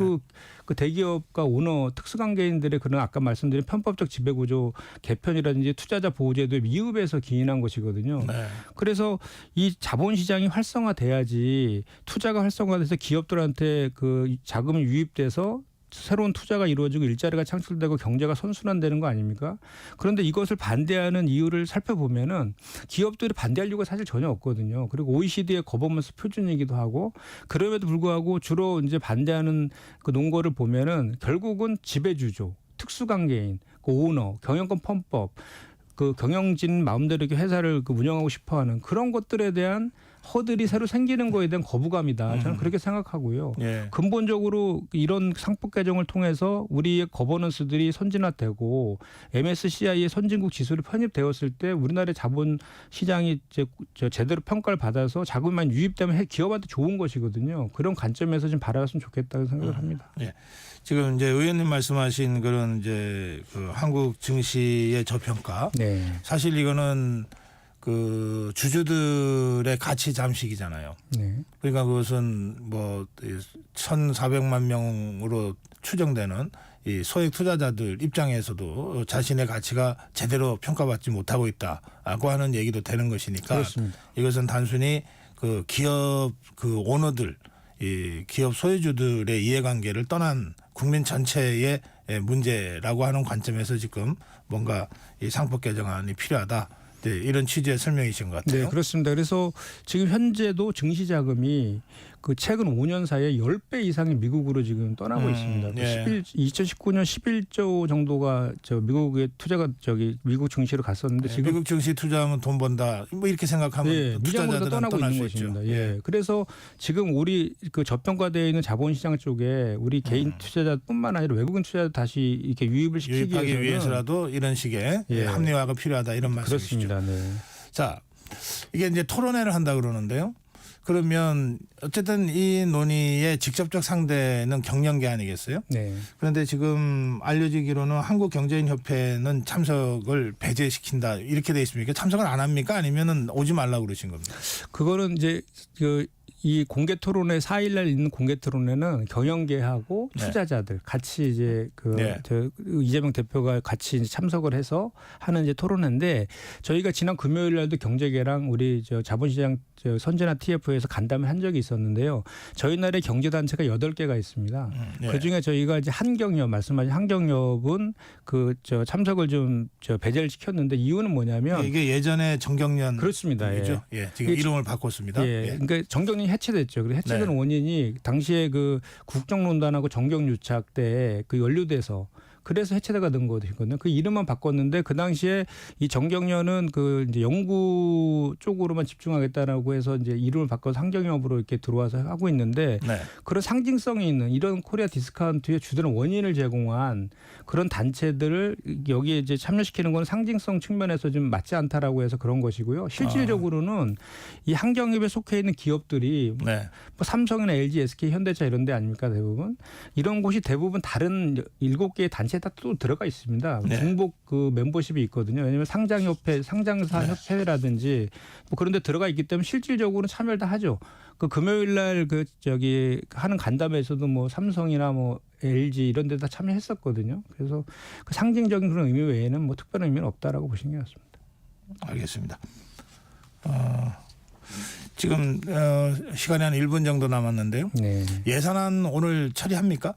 그 대기업과 오너 특수관계인들의 그런 아까 말씀드린 편법적 지배구조 개편이라든지 투자자 보호제도의 미흡에서 기인한 것이거든요. 네. 그래서 이 자본시장이 활성화돼야지 투자가 활성화돼서 기업들한테 그 자금이 유입돼서 새로운 투자가 이루어지고 일자리가 창출되고 경제가 선순환되는 거 아닙니까? 그런데 이것을 반대하는 이유를 살펴보면은 기업들이 반대할 이유가 사실 전혀 없거든요. 그리고 OECD의 거버먼스 표준이기도 하고 그럼에도 불구하고 주로 이제 반대하는 그 논거를 보면은 결국은 지배주조, 특수관계인, 그 오너, 경영권 편법, 그 경영진 마음대로 이렇게 회사를 그 운영하고 싶어하는 그런 것들에 대한 허들이 새로 생기는 거에 대한 거부감이다. 저는 그렇게 생각하고요. 예. 근본적으로 이런 상법 개정을 통해서 우리의 거버넌스들이 선진화되고 MSCI의 선진국 지수를 편입되었을 때 우리나라의 자본 시장이 제대로 평가를 받아서 자금이 많이 유입되면 기업한테 좋은 것이거든요. 그런 관점에서 좀 바라봤으면 좋겠다는 생각을 합니다. 예. 지금 이제 의원님 말씀하신 그런 이제 그 한국 증시의 저평가. 네. 사실 이거는 그 주주들의 가치 잠식이잖아요. 네. 그러니까 그것은 뭐 1,400만 명으로 추정되는 이 소액 투자자들 입장에서도 자신의 가치가 제대로 평가받지 못하고 있다고 하는 얘기도 되는 것이니까 그렇습니다. 이것은 단순히 그 기업 그 오너들 이 기업 소유주들의 이해관계를 떠난 국민 전체의 문제라고 하는 관점에서 지금 뭔가 이 상법 개정안이 필요하다. 네, 이런 취지의 설명이신 것 같아요. 네, 그렇습니다. 그래서 지금 현재도 증시 자금이 그 최근 5년 사이에 10배 이상이 미국으로 지금 떠나고 있습니다. 예. 2019년 11조 정도가 저 미국의 투자가 미국 증시로 갔었는데 지금 미국 증시 투자하면 돈 번다. 뭐 이렇게 생각하면 예, 무장으로 투자자들은 떠나고 떠날 있는 수 있죠. 것입니다. 예. 그래서 지금 우리 그 저평가되어 있는 자본시장 쪽에 우리 개인 투자자뿐만 아니라 외국인 투자자 다시 이렇게 유입을 시키기 유입하기 위해서라도 이런 식의 예. 합리화가 필요하다 이런 말씀이시죠. 그렇습니다. 네. 자, 이게 이제 토론회를 한다 그러는데요. 그러면 어쨌든 이 논의의 직접적 상대는 경영계 아니겠어요? 네. 그런데 지금 알려지기로는 한국경제인협회는 참석을 배제시킨다 이렇게 돼 있습니까? 참석을 안 합니까? 아니면은 오지 말라고 그러신 겁니까? 그거는 이제 이 공개 토론회 4일날 있는 공개 토론회는 경영계하고 네. 투자자들 같이 이제 네. 이재명 대표가 같이 이제 참석을 해서 하는 이제 토론회인데 저희가 지난 금요일날도 경제계랑 우리 자본시장 선진화 TF에서 간담회 한 적이 있었는데요. 저희 나라에 경제단체가 8개가 있습니다. 네. 그 중에 저희가 이제 한경협 말씀하신 한경협은 참석을 좀 배제를 시켰는데 이유는 뭐냐면 이게 예전에 정경련 그렇습니다. 이죠. 예. 지금 이게 이름을 바꿨습니다. 예, 예. 그러니까 정경련이 해체됐죠. 그래서 해체된 네. 원인이 당시에 그 국정농단하고 정경유착 때 그 연루돼서 그래서 해체가 된 거거든요. 그 이름만 바꿨는데 그 당시에 이 정경련은 그 이제 연구 쪽으로만 집중하겠다라고 해서 이제 이름을 바꿔서 한경협으로 이렇게 들어와서 하고 있는데 네. 그런 상징성이 있는 이런 코리아 디스카운트의 주되는 원인을 제공한 그런 단체들을 여기에 이제 참여시키는 건 상징성 측면에서 좀 맞지 않다라고 해서 그런 것이고요. 실질적으로는 이 한경협에 속해 있는 기업들이 네. 뭐 삼성이나 LG, SK, 현대차 이런 데 아닙니까 대부분 이런 곳이 대부분 다른 7개의 단체에 다 또 들어가 있습니다. 네. 중복 그 멤버십이 있거든요. 왜냐하면 상장협회, 상장사 네. 협회라든지 뭐 그런 데 들어가 있기 때문에 실질적으로 참여를 다 하죠. 그 금요일 날 하는 간담회에서도 뭐 삼성이나 뭐 LG 이런 데 다 참여했었거든요. 그래서 그 상징적인 그런 의미 외에는 뭐 특별한 의미는 없다라고 보시는 게 맞습니다. 알겠습니다. 지금 시간이 한 1분 정도 남았는데요. 네. 예산안 오늘 처리합니까?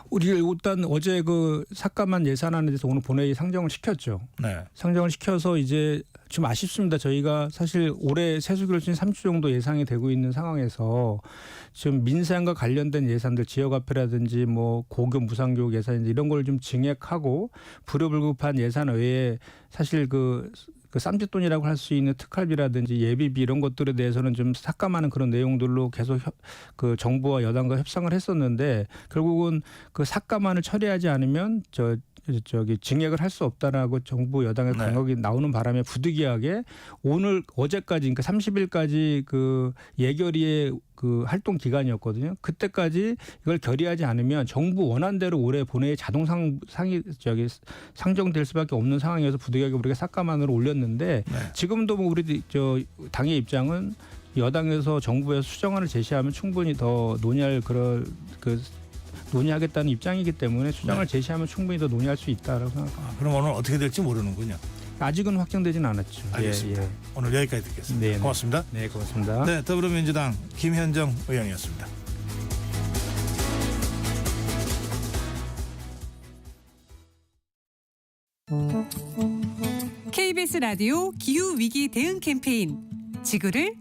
우리 일단 어제 그 삭감한 예산안에 대해서 오늘 본회의 상정을 시켰죠. 네. 상정을 시켜서 이제 좀 아쉽습니다. 저희가 사실 올해 세수결진 3주 정도 예상이 되고 있는 상황에서 지금 민생과 관련된 예산들 지역화폐라든지 뭐 고교 무상교육 예산인지 이런 걸 좀 증액하고 불효불급한 예산 외에 사실 그 쌈짓돈이라고 할 수 있는 특활비라든지 예비비 이런 것들에 대해서는 좀 삭감하는 그런 내용들로 계속 그 정부와 여당과 협상을 했었는데 결국은 그 삭감안을 처리하지 않으면 저기 증액을 할 수 없다라고 정부 여당의 네. 강력이 나오는 바람에 부득이하게 어제까지 그러니까 30일까지 그 예결위의 그 활동 기간이었거든요. 그때까지 이걸 결의하지 않으면 정부 원안대로 올해 본회의 상정될 수밖에 없는 상황이어서 부득이하게 우리가 삭감안으로 올렸는데 네. 지금도 뭐 우리 당의 입장은 여당에서 정부에서 수정안을 제시하면 충분히 더 논의하겠다는 입장이기 때문에 수정을 네. 제시하면 충분히 더 논의할 수 있다라고 생각합니다. 그럼 오늘 어떻게 될지 모르는군요. 아직은 확정되진 않았죠. 알겠습니다. 예. 오늘 여기까지 듣겠습니다. 네, 고맙습니다. 네, 고맙습니다. 네, 더불어민주당 김현정 의원이었습니다. KBS 라디오 기후 위기 대응 캠페인 지구를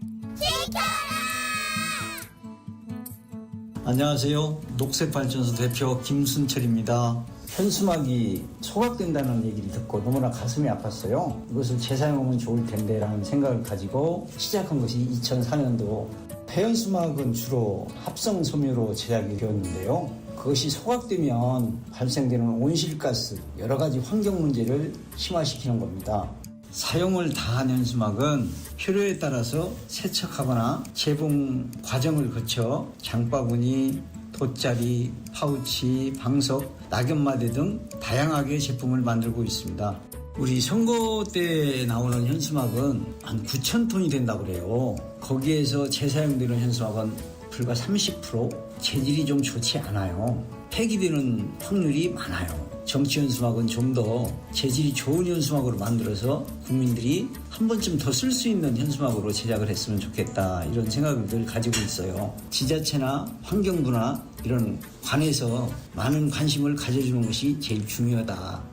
안녕하세요. 녹색발전소 대표 김순철입니다. 현수막이 소각된다는 얘기를 듣고 너무나 가슴이 아팠어요. 이것을 재사용하면 좋을 텐데라는 생각을 가지고 시작한 것이 2004년도. 폐현수막은 주로 합성 섬유로 제작이 되었는데요. 그것이 소각되면 발생되는 온실가스, 여러 가지 환경 문제를 심화시키는 겁니다. 사용을 다한 현수막은 필요에 따라서 세척하거나 재봉 과정을 거쳐 장바구니, 돗자리, 파우치, 방석, 낙엽마대 등 다양하게 제품을 만들고 있습니다. 우리 선거 때 나오는 현수막은 한 9,000톤이 된다고 그래요. 거기에서 재사용되는 현수막은 불과 30%, 재질이 좀 좋지 않아요. 폐기되는 확률이 많아요. 정치 현수막은 좀 더 재질이 좋은 현수막으로 만들어서 국민들이 한 번쯤 더 쓸 수 있는 현수막으로 제작을 했으면 좋겠다, 이런 생각을 늘 가지고 있어요. 지자체나 환경부나 이런 관에서 많은 관심을 가져주는 것이 제일 중요하다.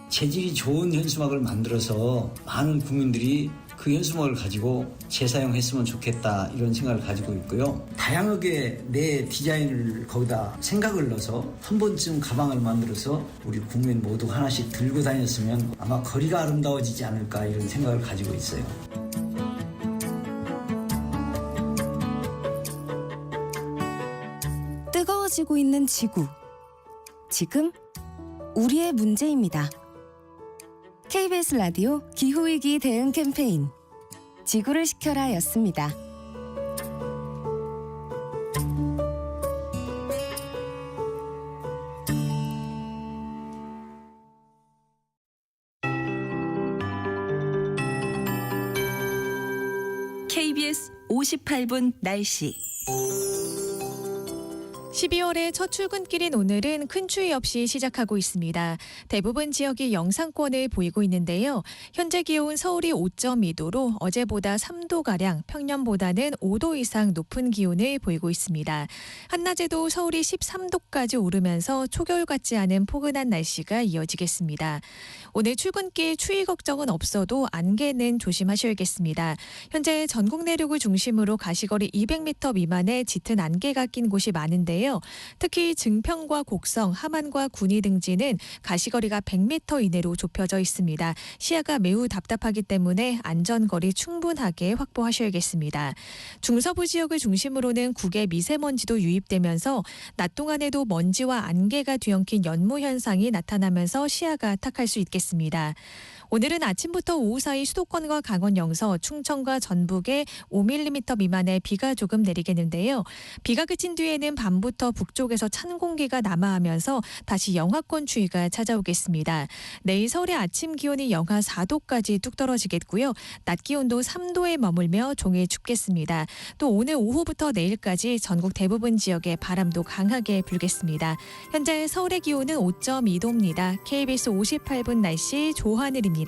재질이 좋은 현수막을 만들어서 많은 국민들이 그 현수막을 가지고 재사용했으면 좋겠다, 이런 생각을 가지고 있고요. 다양하게 내 디자인을 거기다 생각을 넣어서 한 번쯤 가방을 만들어서 우리 국민 모두 하나씩 들고 다녔으면 아마 거리가 아름다워지지 않을까, 이런 생각을 가지고 있어요. 뜨거워지고 있는 지구. 지금 우리의 문제입니다. KBS 라디오 기후위기 대응 캠페인 지구를 지켜라 였습니다. KBS 58분 날씨. 12월의 첫 출근길인 오늘은 큰 추위 없이 시작하고 있습니다. 대부분 지역이 영상권을 보이고 있는데요. 현재 기온 서울이 5.2도로 어제보다 3도가량, 평년보다는 5도 이상 높은 기온을 보이고 있습니다. 한낮에도 서울이 13도까지 오르면서 초겨울 같지 않은 포근한 날씨가 이어지겠습니다. 오늘 출근길 추위 걱정은 없어도 안개는 조심하셔야겠습니다. 현재 전국 내륙을 중심으로 가시거리 200m 미만의 짙은 안개가 낀 곳이 많은데요. 특히 증평과 곡성, 함안과 군위 등지는 가시거리가 100m 이내로 좁혀져 있습니다. 시야가 매우 답답하기 때문에 안전거리 충분하게 확보하셔야겠습니다. 중서부 지역을 중심으로는 국외 미세먼지도 유입되면서 낮 동안에도 먼지와 안개가 뒤엉킨 연무 현상이 나타나면서 시야가 탁할 수 있겠습니다. 오늘은 아침부터 오후 사이 수도권과 강원 영서, 충청과 전북에 5mm 미만의 비가 조금 내리겠는데요. 비가 그친 뒤에는 밤부터 북쪽에서 찬 공기가 남하하면서 다시 영하권 추위가 찾아오겠습니다. 내일 서울의 아침 기온이 영하 4도까지 뚝 떨어지겠고요. 낮 기온도 3도에 머물며 종일 춥겠습니다. 또 오늘 오후부터 내일까지 전국 대부분 지역에 바람도 강하게 불겠습니다. 현재 서울의 기온은 5.2도입니다. KBS 58분 날씨 조하늘입니다.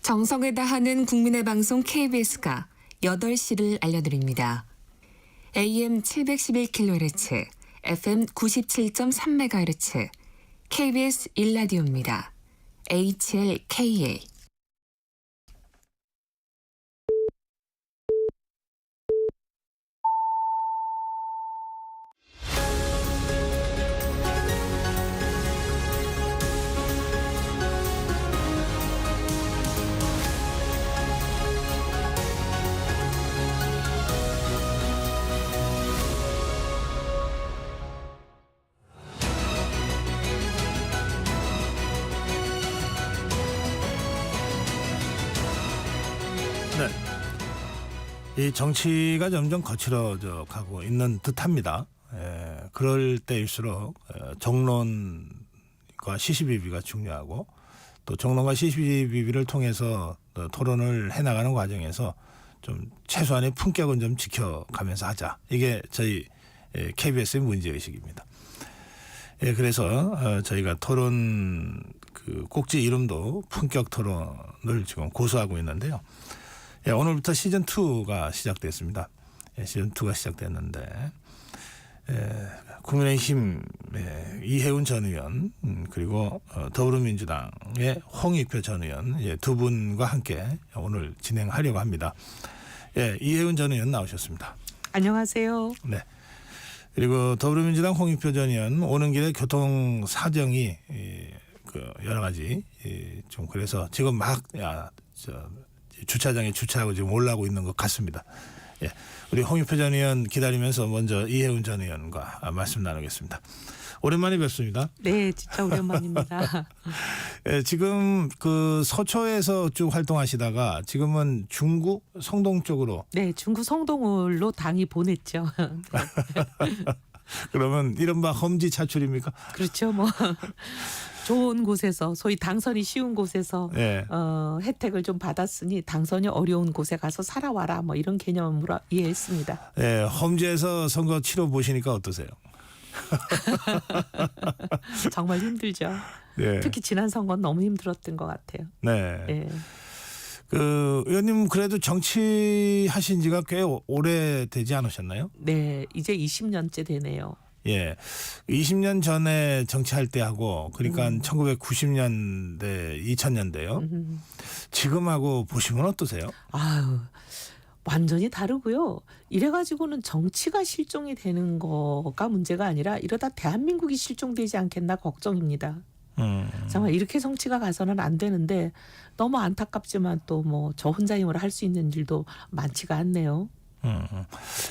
정성을 다하는 국민의 방송 KBS가 8시를 알려드립니다. AM 711kHz, FM 97.3MHz, KBS 1라디오입니다. HLKA. 이 정치가 점점 거칠어져 가고 있는 듯합니다. 그럴 때일수록 정론과 시시비비가 중요하고 또 정론과 시시비비를 통해서 토론을 해나가는 과정에서 좀 최소한의 품격은 좀 지켜가면서 하자. 이게 저희 KBS의 문제의식입니다. 그래서 저희가 토론 그 꼭지 이름도 품격 토론을 지금 고수하고 있는데요. 오늘부터 시즌2가 시작됐습니다. 시즌2가 시작됐는데 국민의힘 이해운 전 의원 그리고 더불어민주당의 홍익표 전 의원 두 분과 함께 오늘 진행하려고 합니다. 이해운 전 의원 나오셨습니다. 안녕하세요. 네. 그리고 더불어민주당 홍익표 전 의원 오는 길에 교통 사정이 여러 가지 좀 그래서 지금 막 주차장에 주차하고 지금 올라오고 있는 것 같습니다. 우리 홍익표 전 의원 기다리면서 먼저 이해운 전 의원과 말씀 나누겠습니다. 오랜만에 뵙습니다. 네, 진짜 오랜만입니다. 지금 그 서초에서 쭉 활동하시다가 지금은 중구 성동 쪽으로. 네, 중구 성동으로 당이 보냈죠. 그러면 이른바 험지 차출입니까? 그렇죠, 뭐. 좋은 곳에서 소위 당선이 쉬운 곳에서 혜택을 좀 받았으니 당선이 어려운 곳에 가서 살아와라 뭐 이런 개념으로 이해했습니다. 험지에서 선거 치러 보시니까 어떠세요? 정말 힘들죠. 특히 지난 선거는 너무 힘들었던 것 같아요. 네. 그 의원님 그래도 정치하신 지가 꽤 오래 되지 않으셨나요? 네, 이제 20년째 되네요. 20년 전에 정치할 때 하고 그러니까 1990년대, 2000년대요. 지금하고 보시면 어떠세요? 아유, 완전히 다르고요. 이래가지고는 정치가 실종이 되는 거가 문제가 아니라 이러다 대한민국이 실종되지 않겠나 걱정입니다. 정말 이렇게 정치가 가서는 안 되는데 너무 안타깝지만 또 뭐 저 혼자 힘으로 할 수 있는 일도 많지가 않네요.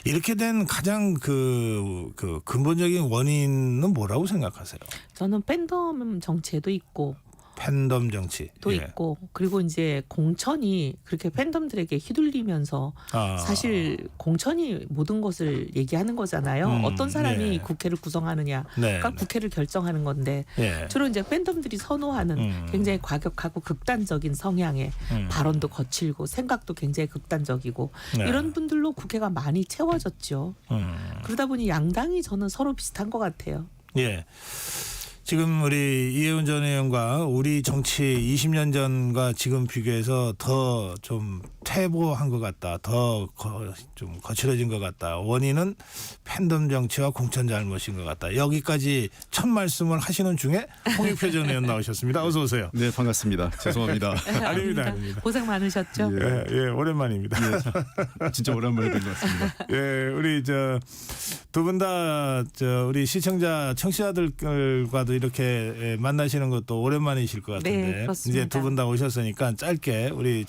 이렇게 된 가장 그 근본적인 원인은 뭐라고 생각하세요? 저는 팬덤 정치에도 있고 팬덤 정치 있고 그리고 이제 공천이 그렇게 팬덤들에게 휘둘리면서 사실 공천이 모든 것을 얘기하는 거잖아요. 어떤 사람이 국회를 구성하느냐가 국회를 결정하는 건데 주로 이제 팬덤들이 선호하는 굉장히 과격하고 극단적인 성향의 발언도 거칠고 생각도 굉장히 극단적이고 이런 분들로 국회가 많이 채워졌죠. 그러다 보니 양당이 저는 서로 비슷한 것 같아요. 지금 우리 이해운 전 의원과 우리 정치 20년 전과 지금 비교해서 더 좀 퇴보한 것 같다. 더 좀 거칠어진 것 같다. 원인은 팬덤 정치와 공천 잘못인 것 같다. 여기까지 첫 말씀을 하시는 중에 홍익표 전 의원 나오셨습니다. 어서 오세요. 네, 반갑습니다. 죄송합니다. 아닙니다. 고생 많으셨죠? 오랜만입니다. 진짜 오랜만에 된 것 같습니다. 우리 두 분 다 우리 시청자 청취자들과도 이렇게 만나시는 것도 오랜만이실 것 같은데 네, 그렇습니다. 이제 두 분 다 오셨으니까 짧게 우리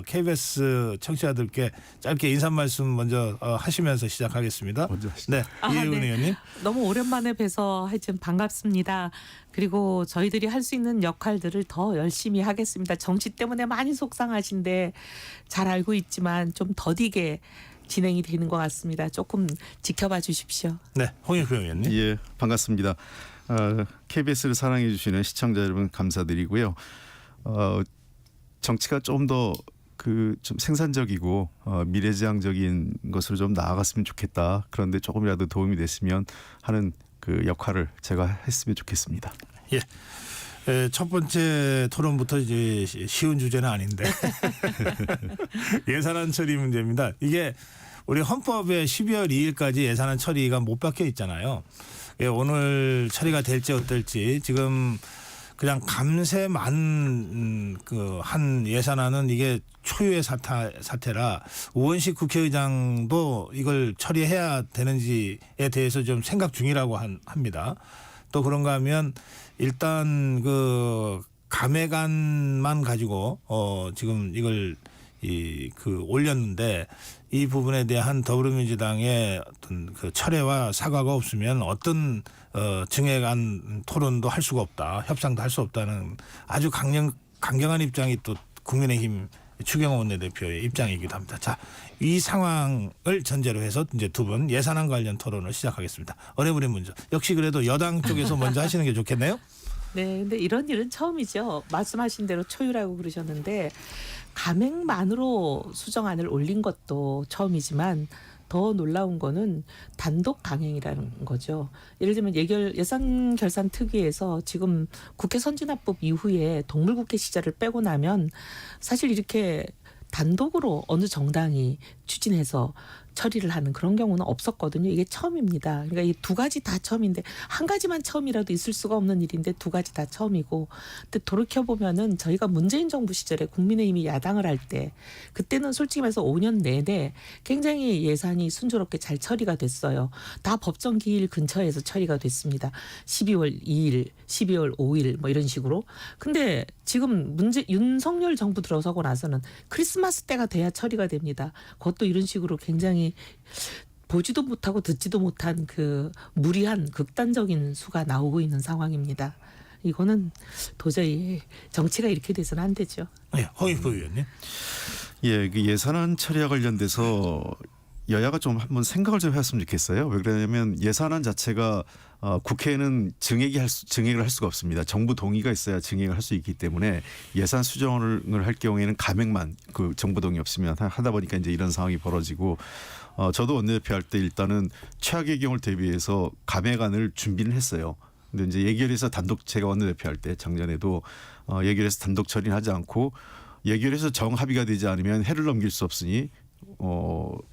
KBS 청취자들께 짧게 인사 말씀 먼저 하시면서 시작하겠습니다. 먼저 하시죠. 네, 이해운 의원님. 너무 오랜만에 뵈서 하여튼 반갑습니다. 그리고 저희들이 할 수 있는 역할들을 더 열심히 하겠습니다. 정치 때문에 많이 속상하신데 잘 알고 있지만 좀 더디게 진행이 되는 것 같습니다. 조금 지켜봐 주십시오. 네, 홍익표 의원님. 예, 반갑습니다. KBS를 사랑해 주시는 시청자 여러분 감사드리고요. 정치가 좀 더 좀 생산적이고 미래지향적인 것으로 좀 나아갔으면 좋겠다. 그런데 조금이라도 도움이 됐으면 하는 그 역할을 제가 했으면 좋겠습니다. 첫 번째 토론부터 이제 쉬운 주제는 아닌데 예산안 처리 문제입니다. 이게 우리 헌법에 12월 2일까지 예산안 처리가 못 박혀 있잖아요. 오늘 처리가 될지 어떨지 지금 그냥 감세만 한 예산안은 이게 초유의 사태라 우원식 국회의장도 이걸 처리해야 되는지에 대해서 좀 생각 중이라고 합니다. 또 그런가 하면 일단 그 감액안만 가지고 지금 이걸 올렸는데 이 부분에 대한 더불어민주당의 어떤 그 철회와 사과가 없으면 어떤 증액안 토론도 할 수가 없다, 협상도 할 수 없다는 아주 강경한 입장이 또 국민의힘 추경호 원내대표의 입장이기도 합니다. 자, 이 상황을 전제로 해서 이제 두 분 예산안 관련 토론을 시작하겠습니다. 어려분이 먼저. 역시 그래도 여당 쪽에서 먼저 하시는 게 좋겠네요. 네, 근데 이런 일은 처음이죠. 말씀하신 대로 초유라고 그러셨는데 감액만으로 수정안을 올린 것도 처음이지만 더 놀라운 거는 단독 강행이라는 거죠. 예를 들면 예산 결산 특위에서 지금 국회 선진화법 이후에 동물국회 시절을 빼고 나면 사실 이렇게 단독으로 어느 정당이 추진해서 처리를 하는 그런 경우는 없었거든요. 이게 처음입니다. 그러니까 이 두 가지 다 처음인데 한 가지만 처음이라도 있을 수가 없는 일인데 두 가지 다 처음이고. 근데 돌이켜보면은 저희가 문재인 정부 시절에 국민의힘이 야당을 할 때 그때는 솔직히 말해서 5년 내내 굉장히 예산이 순조롭게 잘 처리가 됐어요. 다 법정 기일 근처에서 처리가 됐습니다. 12월 2일, 12월 5일 뭐 이런 식으로. 근데 지금 윤석열 정부 들어서고 나서는 크리스마스 때가 돼야 처리가 됩니다. 그것도 이런 식으로 굉장히 보지도 못하고 듣지도 못한 그 무리한 극단적인 수가 나오고 있는 상황입니다. 이거는 도저히 정치가 이렇게 돼서는 안 되죠. 네, 허익보 의원님. 예, 그 예산안 처리와 관련돼서 여야가 좀 한번 생각을 좀 했으면 좋겠어요. 왜 그러냐면 예산안 자체가 국회는 증액을 할 수가 없습니다. 정부 동의가 있어야 증액을 할 수 있기 때문에 예산 수정을 할 경우에는 감액만 그 정부 동의 없으면 하다 보니까 이제 이런 상황이 벌어지고 저도 원내대표 할 때 일단은 최악의 경우를 대비해서 감액안을 준비는 했어요. 근데 이제 예결에서 단독 제가 원내대표 할 때 작년에도 예결에서 단독 처리는 하지 않고 예결에서 정합의가 되지 않으면 해를 넘길 수 없으니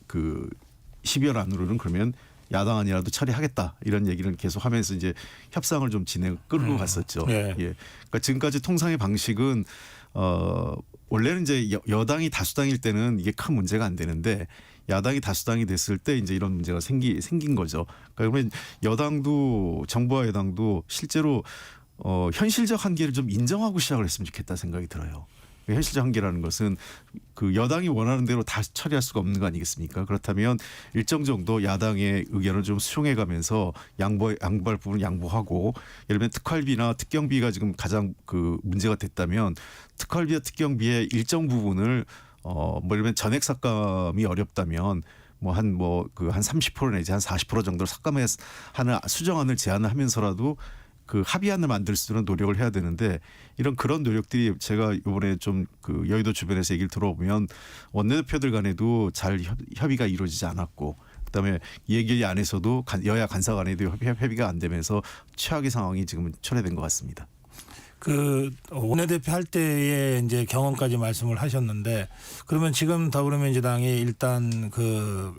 그 12월 안으로는 그러면 야당안이라도 처리하겠다 이런 얘기를 계속 하면서 이제 협상을 좀 끌고 갔었죠. 네. 예. 그러니까 지금까지 통상의 방식은 원래는 이제 여당이 다수당일 때는 이게 큰 문제가 안 되는데 야당이 다수당이 됐을 때 이제 이런 문제가 생긴 거죠. 그러면 여당도 정부와 여당도 실제로 현실적 한계를 좀 인정하고 시작을 했으면 좋겠다 생각이 들어요. 현실적 한계라는 것은 그 여당이 원하는 대로 다 처리할 수가 없는 거 아니겠습니까? 그렇다면 일정 정도 야당의 의견을 좀 수용해가면서 양보할 부분은 양보하고 예를 들면 특활비나 특경비가 지금 가장 그 문제가 됐다면 특활비와 특경비의 일정 부분을 뭐 예를 들면 전액 삭감이 어렵다면 한 30% 내지 한 40% 정도를 삭감하는 수정안을 제안을 하면서라도 그 합의안을 만들 수 있는 노력을 해야 되는데 그런 노력들이 제가 이번에 좀 그 여의도 주변에서 얘기를 들어보면 원내대표들 간에도 잘 협의가 이루어지지 않았고 그다음에 예결위 안에서도 여야 간사 간에도 협의가 안 되면서 최악의 상황이 지금 초래된 것 같습니다. 그 원내대표 할 때의 이제 경험까지 말씀을 하셨는데 그러면 지금 더불어민주당이 일단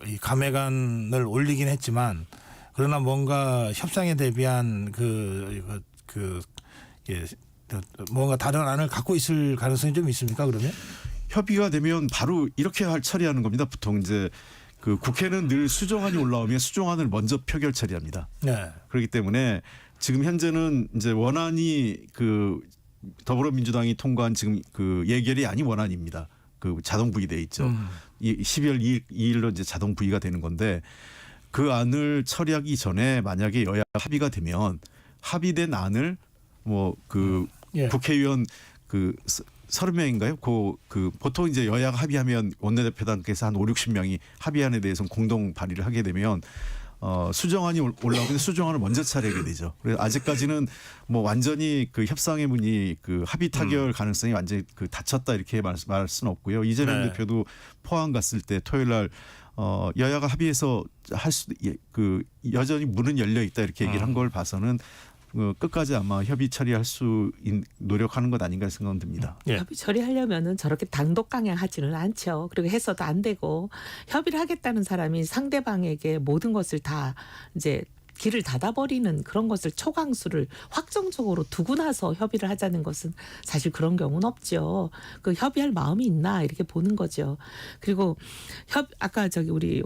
이 감액안을 올리긴 했지만 그러나 뭔가 협상에 대비한 뭔가 다른 안을 갖고 있을 가능성이 좀 있습니까? 그러면 협의가 되면 바로 이렇게 처리하는 겁니다. 보통 이제 그 국회는 늘 수정안이 올라오면 수정안을 먼저 표결 처리합니다. 네. 그렇기 때문에 지금 현재는 이제 원안이 그 더불어민주당이 통과한 지금 그 예결이 아닌 원안입니다. 그 자동 부의돼 있죠. 12월 2일로 이제 자동 부의가 되는 건데 그 안을 처리하기 전에 만약에 여야 합의가 되면 합의된 안을 국회의원 30명인가요? 그 보통 이제 여야가 합의하면 원내대표단께서 한 5-60명이 합의안에 대해서 공동 발의를 하게 되면 수정안이 올라오면 수정안을 먼저 처리하게 되죠. 그래서 아직까지는 완전히 그 협상의 문이 그 합의 타결 가능성이 완전히 닫혔다 이렇게 말할 수는 없고요. 이재명 대표도 포항 갔을 때 토요일 날 여야가 합의해서 여전히 문은 열려 있다 이렇게 얘기를 한 걸 봐서는 끝까지 아마 협의 처리할 수 노력하는 것 아닌가 생각은 듭니다. 예. 협의 처리하려면은 저렇게 단독 강행하지는 않죠. 그리고 해서도 안 되고 협의를 하겠다는 사람이 상대방에게 모든 것을 다 이제 길을 닫아버리는 그런 것을 초강수를 확정적으로 두고 나서 협의를 하자는 것은 사실 그런 경우는 없죠. 그 협의할 마음이 있나 이렇게 보는 거죠. 그리고 아까 우리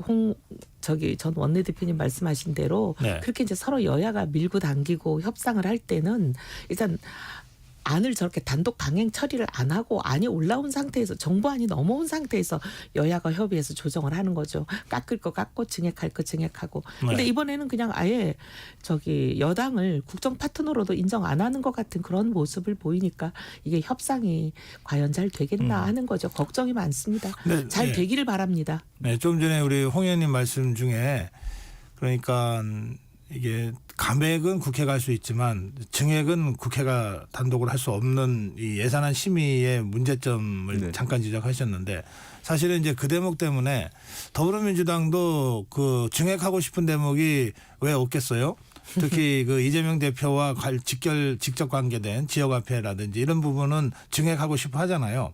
전 원내대표님 말씀하신 대로 네. 그렇게 이제 서로 여야가 밀고 당기고 협상을 할 때는 일단 안을 저렇게 단독 강행 처리를 안 하고 안이 올라온 상태에서 정부안이 넘어온 상태에서 여야가 협의해서 조정을 하는 거죠. 깎을 거 깎고 증액할 거 증액하고. 근데 네. 이번에는 그냥 아예 여당을 국정 파트너로도 인정 안 하는 것 같은 그런 모습을 보이니까 이게 협상이 과연 잘 되겠나 하는 거죠. 걱정이 많습니다. 네, 잘 네. 되기를 바랍니다. 네, 좀 전에 우리 홍 의원님 말씀 중에 그러니까 이게 감액은 국회가 할 수 있지만 증액은 국회가 단독으로 할 수 없는 이 예산안 심의의 문제점을 네. 잠깐 지적하셨는데 사실은 이제 그 대목 때문에 더불어민주당도 그 증액하고 싶은 대목이 왜 없겠어요? 특히 그 이재명 대표와 직접 관계된 지역화폐라든지 이런 부분은 증액하고 싶어 하잖아요.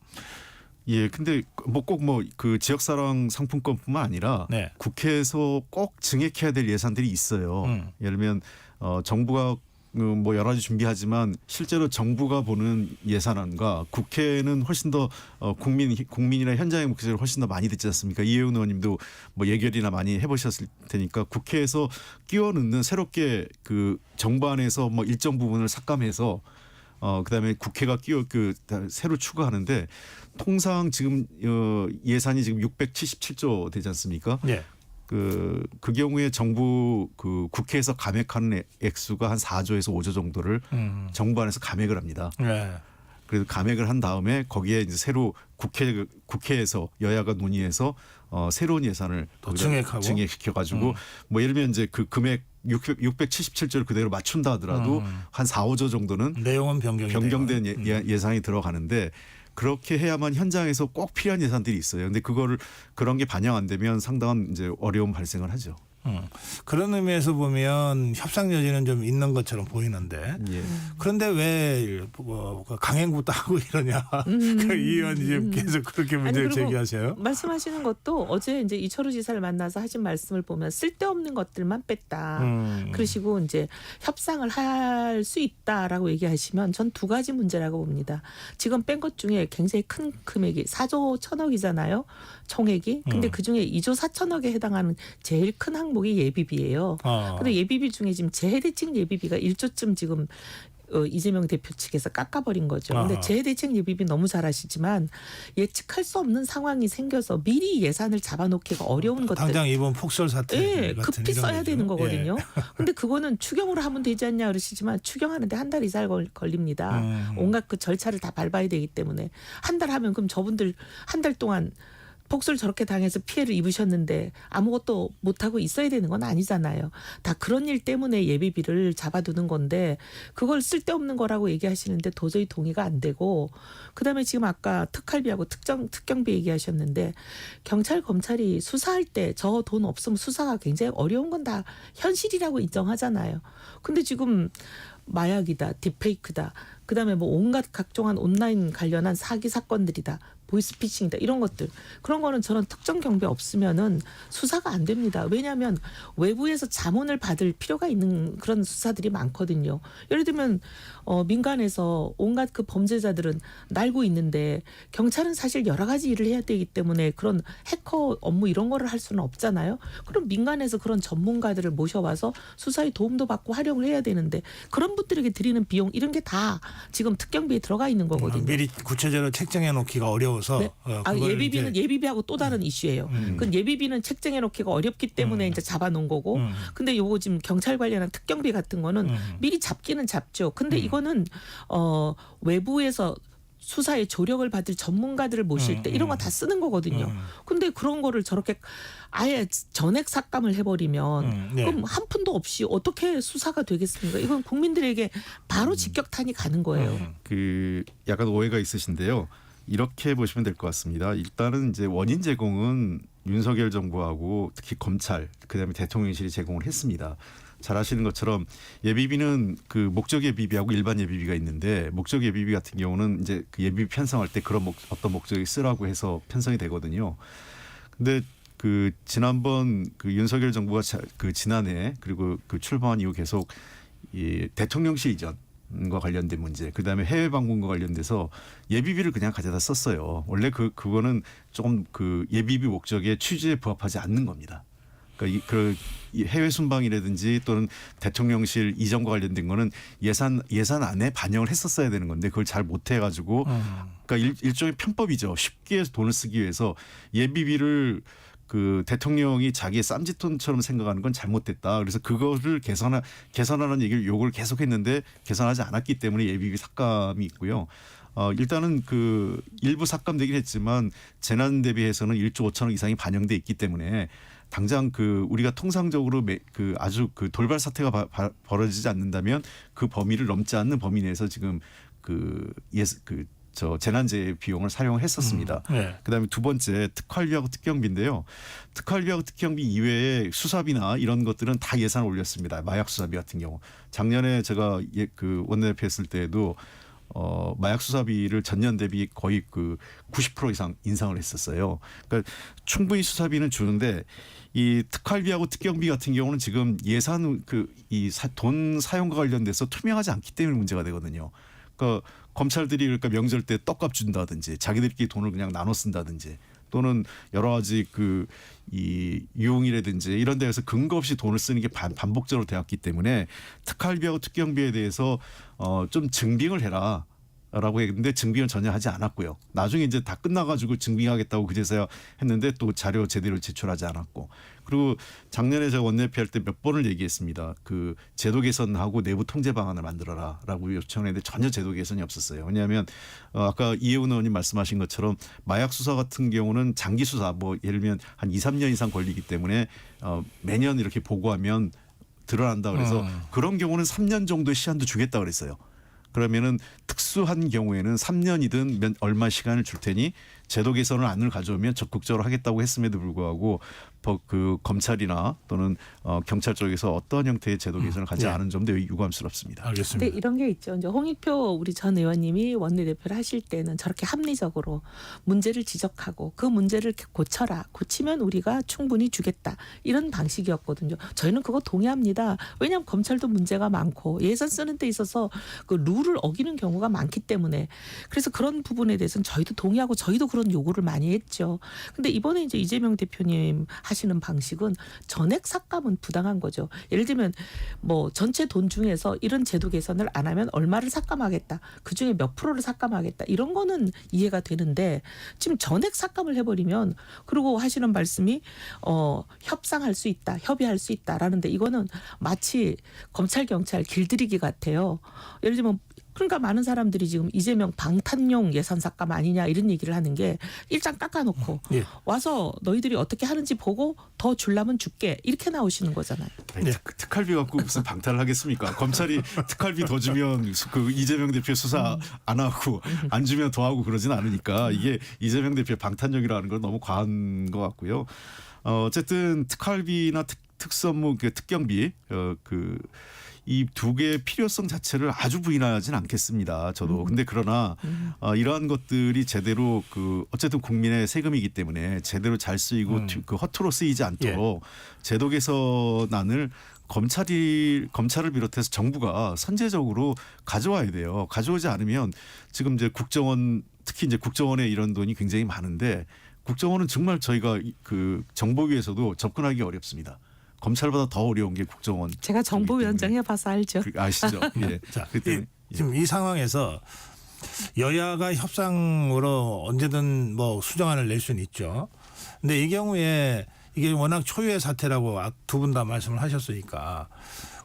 예, 근데 꼭 그 지역사랑 상품권뿐만 아니라 네. 국회에서 꼭 증액해야 될 예산들이 있어요. 예를 들면 정부가 뭐 여러 가지 준비하지만 실제로 정부가 보는 예산안과 국회는 훨씬 더 국민이나 현장의 목소리를 훨씬 더 많이 듣지 않습니까? 이혜훈 의원님도 뭐 예결이나 많이 해보셨을 테니까 국회에서 끼워 넣는 새롭게 그 정부 안에서 뭐 일정 부분을 삭감해서 그다음에 국회가 새로 추가하는데 통상 지금 예산이 지금 677조 되지 않습니까? 네. 그 경우에 정부 국회에서 감액하는 액수가 한 4조에서 5조 정도를 정부 안에서 감액을 합니다. 네. 그래서 감액을 한 다음에 거기에 이제 새로 국회에서 여야가 논의해서 새로운 예산을 증액시켜 가지고 뭐 예를 들면 이제 그 금액 677조를 그대로 맞춘다 하더라도 한 4, 5조 정도는 내용은 변경된 예산이 들어가는데 그렇게 해야만 현장에서 꼭 필요한 예산들이 있어요. 근데 그런 게 반영 안 되면 상당한 이제 어려움 발생을 하죠. 그런 의미에서 보면 협상 여지는 좀 있는 것처럼 보이는데 예. 그런데 왜 강행구도 하고 이러냐 그 이 의원님 계속 그렇게 문제를 제기하세요. 말씀하시는 것도 어제 이제 이철우 지사를 만나서 하신 말씀을 보면 쓸데없는 것들만 뺐다. 그러시고 이제 협상을 할 수 있다라고 얘기하시면 전 두 가지 문제라고 봅니다. 지금 뺀 것 중에 굉장히 큰 금액이 4조 1,000억이잖아요. 총액이. 근데 그중에 2조 4천억에 해당하는 제일 큰 항목이 예비비예요. 근데 예비비 중에 지금 재해대책 예비비가 1조쯤 지금 이재명 대표 측에서 깎아버린 거죠. 근데 재해대책 예비비 너무 잘 아시지만 예측할 수 없는 상황이 생겨서 미리 예산을 잡아놓기가 어려운 것들. 당장 이번 폭설 사태 예, 같은 급히 이런 써야 거죠. 되는 거거든요. 예. 근데 그거는 추경으로 하면 되지 않냐 그러시지만 추경하는데 한 달 이상 걸립니다. 온갖 그 절차를 다 밟아야 되기 때문에 한 달 하면 그럼 저분들 한 달 동안 폭설 저렇게 당해서 피해를 입으셨는데 아무것도 못하고 있어야 되는 건 아니잖아요. 다 그런 일 때문에 예비비를 잡아두는 건데 그걸 쓸데없는 거라고 얘기하시는데 도저히 동의가 안 되고 그다음에 지금 아까 특활비하고 특경비 얘기하셨는데 경찰 검찰이 수사할 때 저 돈 없으면 수사가 굉장히 어려운 건 다 현실이라고 인정하잖아요. 근데 지금 마약이다, 딥페이크다, 그다음에 뭐 온갖 각종한 온라인 관련한 사기 사건들이다. 보이스피싱이다 이런 것들 그런 거는 저는 특정 경비 없으면은 수사가 안 됩니다. 왜냐하면 외부에서 자문을 받을 필요가 있는 그런 수사들이 많거든요. 예를 들면 민간에서 온갖 그 범죄자들은 날고 있는데 경찰은 사실 여러 가지 일을 해야 되기 때문에 그런 해커 업무 이런 거를 할 수는 없잖아요. 그럼 민간에서 그런 전문가들을 모셔와서 수사에 도움도 받고 활용을 해야 되는데 그런 분들에게 드리는 비용 이런 게 다 지금 특경비에 들어가 있는 거거든요. 미리 구체적으로 책정해 놓기가 어려워서 네. 예비비는 예비비하고 또 다른 이슈예요. 그 예비비는 책정해 놓기가 어렵기 때문에 이제 잡아놓은 거고. 근데 요거 지금 경찰 관련한 특경비 같은 거는 미리 잡기는 잡죠. 근데 이거는 외부에서 수사에 조력을 받을 전문가들을 모실 때 이런 거 다 쓰는 거거든요. 근데 그런 거를 저렇게 아예 전액 삭감을 해버리면 그럼 한 푼도 없이 어떻게 수사가 되겠습니까? 이건 국민들에게 바로 직격탄이 가는 거예요. 그 약간 오해가 있으신데요. 이렇게 보시면 될 것 같습니다. 일단은 이제 원인 제공은 윤석열 정부하고 특히 검찰 그다음에 대통령실이 제공을 했습니다. 잘 아시는 것처럼 예비비는 그 목적 예비비하고 일반 예비비가 있는데 목적 예비비 같은 경우는 이제 그 예비비 편성할 때 그런 어떤 목적에 쓰라고 해서 편성이 되거든요. 근데 그 지난번 그 윤석열 정부가 그 지난해 그리고 그 출범한 이후 계속 이 대통령실 이전과 관련된 문제, 그다음에 해외 방문과 관련돼서 예비비를 그냥 가져다 썼어요. 원래 그거는 조금 그 예비비 목적의 취지에 부합하지 않는 겁니다. 그러니까 이 해외 순방이라든지 또는 대통령실 이전과 관련된 거는 예산안에 반영을 했었어야 되는 건데 그걸 잘 못 해가지고 그러니까 일종의 편법이죠. 쉽게 돈을 쓰기 위해서 예비비를 그 대통령이 자기의 쌈짓돈처럼 생각하는 건 잘못됐다. 그래서 그거를 개선하는 얘기를 요구를 계속했는데 개선하지 않았기 때문에 예비비 삭감이 있고요. 일단은 그 일부 삭감되긴 했지만 재난 대비해서는 1조 5천억 이상이 반영돼 있기 때문에 당장 그 우리가 통상적으로 그 아주 그 돌발 사태가 벌어지지 않는다면 그 범위를 넘지 않는 범위 내에서 지금 저 재난재해 비용을 사용을 했었습니다. 네. 그다음에 두 번째 특활비하고 특경비인데요. 특활비하고 특경비 이외에 수사비나 이런 것들은 다 예산을 올렸습니다. 마약 수사비 같은 경우 작년에 제가 그 원내대표 했을 때에도 마약 수사비를 전년 대비 거의 그 90% 이상 인상을 했었어요. 그러니까 충분히 수사비는 주는데 이 특활비하고 특경비 같은 경우는 지금 예산 돈 사용과 관련돼서 투명하지 않기 때문에 문제가 되거든요. 그러니까 검찰들이 그러니까 명절 때 떡값 준다든지 자기들끼리 돈을 그냥 나눠 쓴다든지 또는 여러 가지 이 유흥이라든지 이런 데에서 근거 없이 돈을 쓰는 게 반복적으로 되었기 때문에 특활비하고 특경비에 대해서 좀 증빙을 해라. 라고 했는데 증빙을 전혀 하지 않았고요. 나중에 이제 다 끝나가지고 증빙하겠다고 그제서야 했는데 또 자료 제대로 제출하지 않았고, 그리고 작년에 제가 원내대표 할 때 몇 번을 얘기했습니다. 그 제도 개선하고 내부 통제 방안을 만들어라라고 요청했는데 전혀 제도 개선이 없었어요. 왜냐하면 아까 이혜훈 의원님 말씀하신 것처럼 마약 수사 같은 경우는 장기 수사, 뭐 예를 들면 한 2, 3년 이상 걸리기 때문에 매년 이렇게 보고하면 드러난다 그래서 그런 경우는 3년 정도의 시한도 주겠다 그랬어요. 그러면은 특수한 경우에는 3년이든 얼마 시간을 줄 테니 제도 개선을 안을 가져오면 적극적으로 하겠다고 했음에도 불구하고 그 검찰이나 또는 경찰 쪽에서 어떤 형태의 제도 개선을 가지 않은 점도 유감스럽습니다. 알겠습니다. 근데 이런 게 있죠. 이제 홍익표 우리 전 의원님이 원내대표를 하실 때는 저렇게 합리적으로 문제를 지적하고 그 문제를 고쳐라. 고치면 우리가 충분히 주겠다. 이런 방식이었거든요. 저희는 그거 동의합니다. 왜냐하면 검찰도 문제가 많고 예산 쓰는 데 있어서 그 룰을 어기는 경우가 많기 때문에 그래서 그런 부분에 대해서는 저희도 동의하고 저희도 그런 요구를 많이 했죠. 근데 이번에 이제 이재명 대표님 하시는 방식은 전액 삭감은 부당한 거죠. 예를 들면 뭐 전체 돈 중에서 이런 제도 개선을 안 하면 얼마를 삭감하겠다. 그중에 몇 프로를 삭감하겠다. 이런 거는 이해가 되는데 지금 전액 삭감을 해버리면 그리고 하시는 말씀이 협상할 수 있다. 협의할 수 있다라는데 이거는 마치 검찰 경찰 길들이기 같아요. 예를 들면 그러니까 많은 사람들이 지금 이재명 방탄용 예산 삭감 아니냐 이런 얘기를 하는 게 일장 깎아놓고 와서 너희들이 어떻게 하는지 보고 더 줄라면 줄게 이렇게 나오시는 거잖아요. 네. 특활비 갖고 무슨 방탄을 하겠습니까? 검찰이 특활비 더 주면 그 이재명 대표 수사 안 하고 안 주면 더 하고 그러진 않으니까 이게 이재명 대표의 방탄용이라는 건 너무 과한 것 같고요. 어쨌든 특활비나 특선무 특경비 이 두 개의 필요성 자체를 아주 부인하지는 않겠습니다. 저도. 근데 그러나 이러한 것들이 제대로 어쨌든 국민의 세금이기 때문에 제대로 잘 쓰이고 허투루 쓰이지 않도록 제도 개선안을 검찰을 비롯해서 정부가 선제적으로 가져와야 돼요. 가져오지 않으면 지금 이제 특히 이제 국정원에 이런 돈이 굉장히 많은데 국정원은 정말 저희가 정보위에서도 접근하기 어렵습니다. 검찰보다 더 어려운 게 국정원. 제가 정보위원장 해봐서 알죠. 아시죠? 예. 자, 지금 이 상황에서 여야가 협상으로 언제든 뭐 수정안을 낼 수는 있죠. 근데 이 경우에 이게 워낙 초유의 사태라고 두 분 다 말씀을 하셨으니까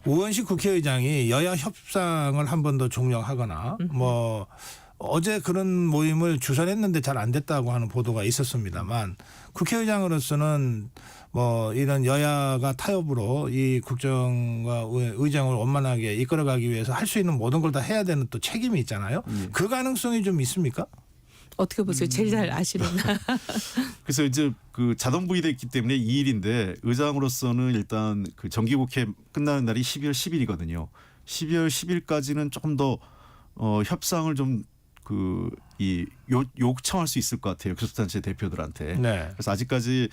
우원식 국회의장이 여야 협상을 한 번 더 종료하거나 뭐 어제 그런 모임을 주선했는데 잘 안 됐다고 하는 보도가 있었습니다만 국회의장으로서는 뭐 이런 여야가 타협으로 이 국정과 의정을 원만하게 이끌어가기 위해서 할 수 있는 모든 걸 다 해야 되는 또 책임이 있잖아요. 그 가능성이 좀 있습니까? 어떻게 보세요? 제일 잘 아시는. 그래서 이제 그 자동 부의돼 있기 때문에 2일인데 의장으로서는 일단 그 정기국회 끝나는 날이 12월 10일이거든요. 12월 10일까지는 조금 더 협상을 좀 요청할 수 있을 것 같아요. 교섭단체 대표들한테. 네. 그래서 아직까지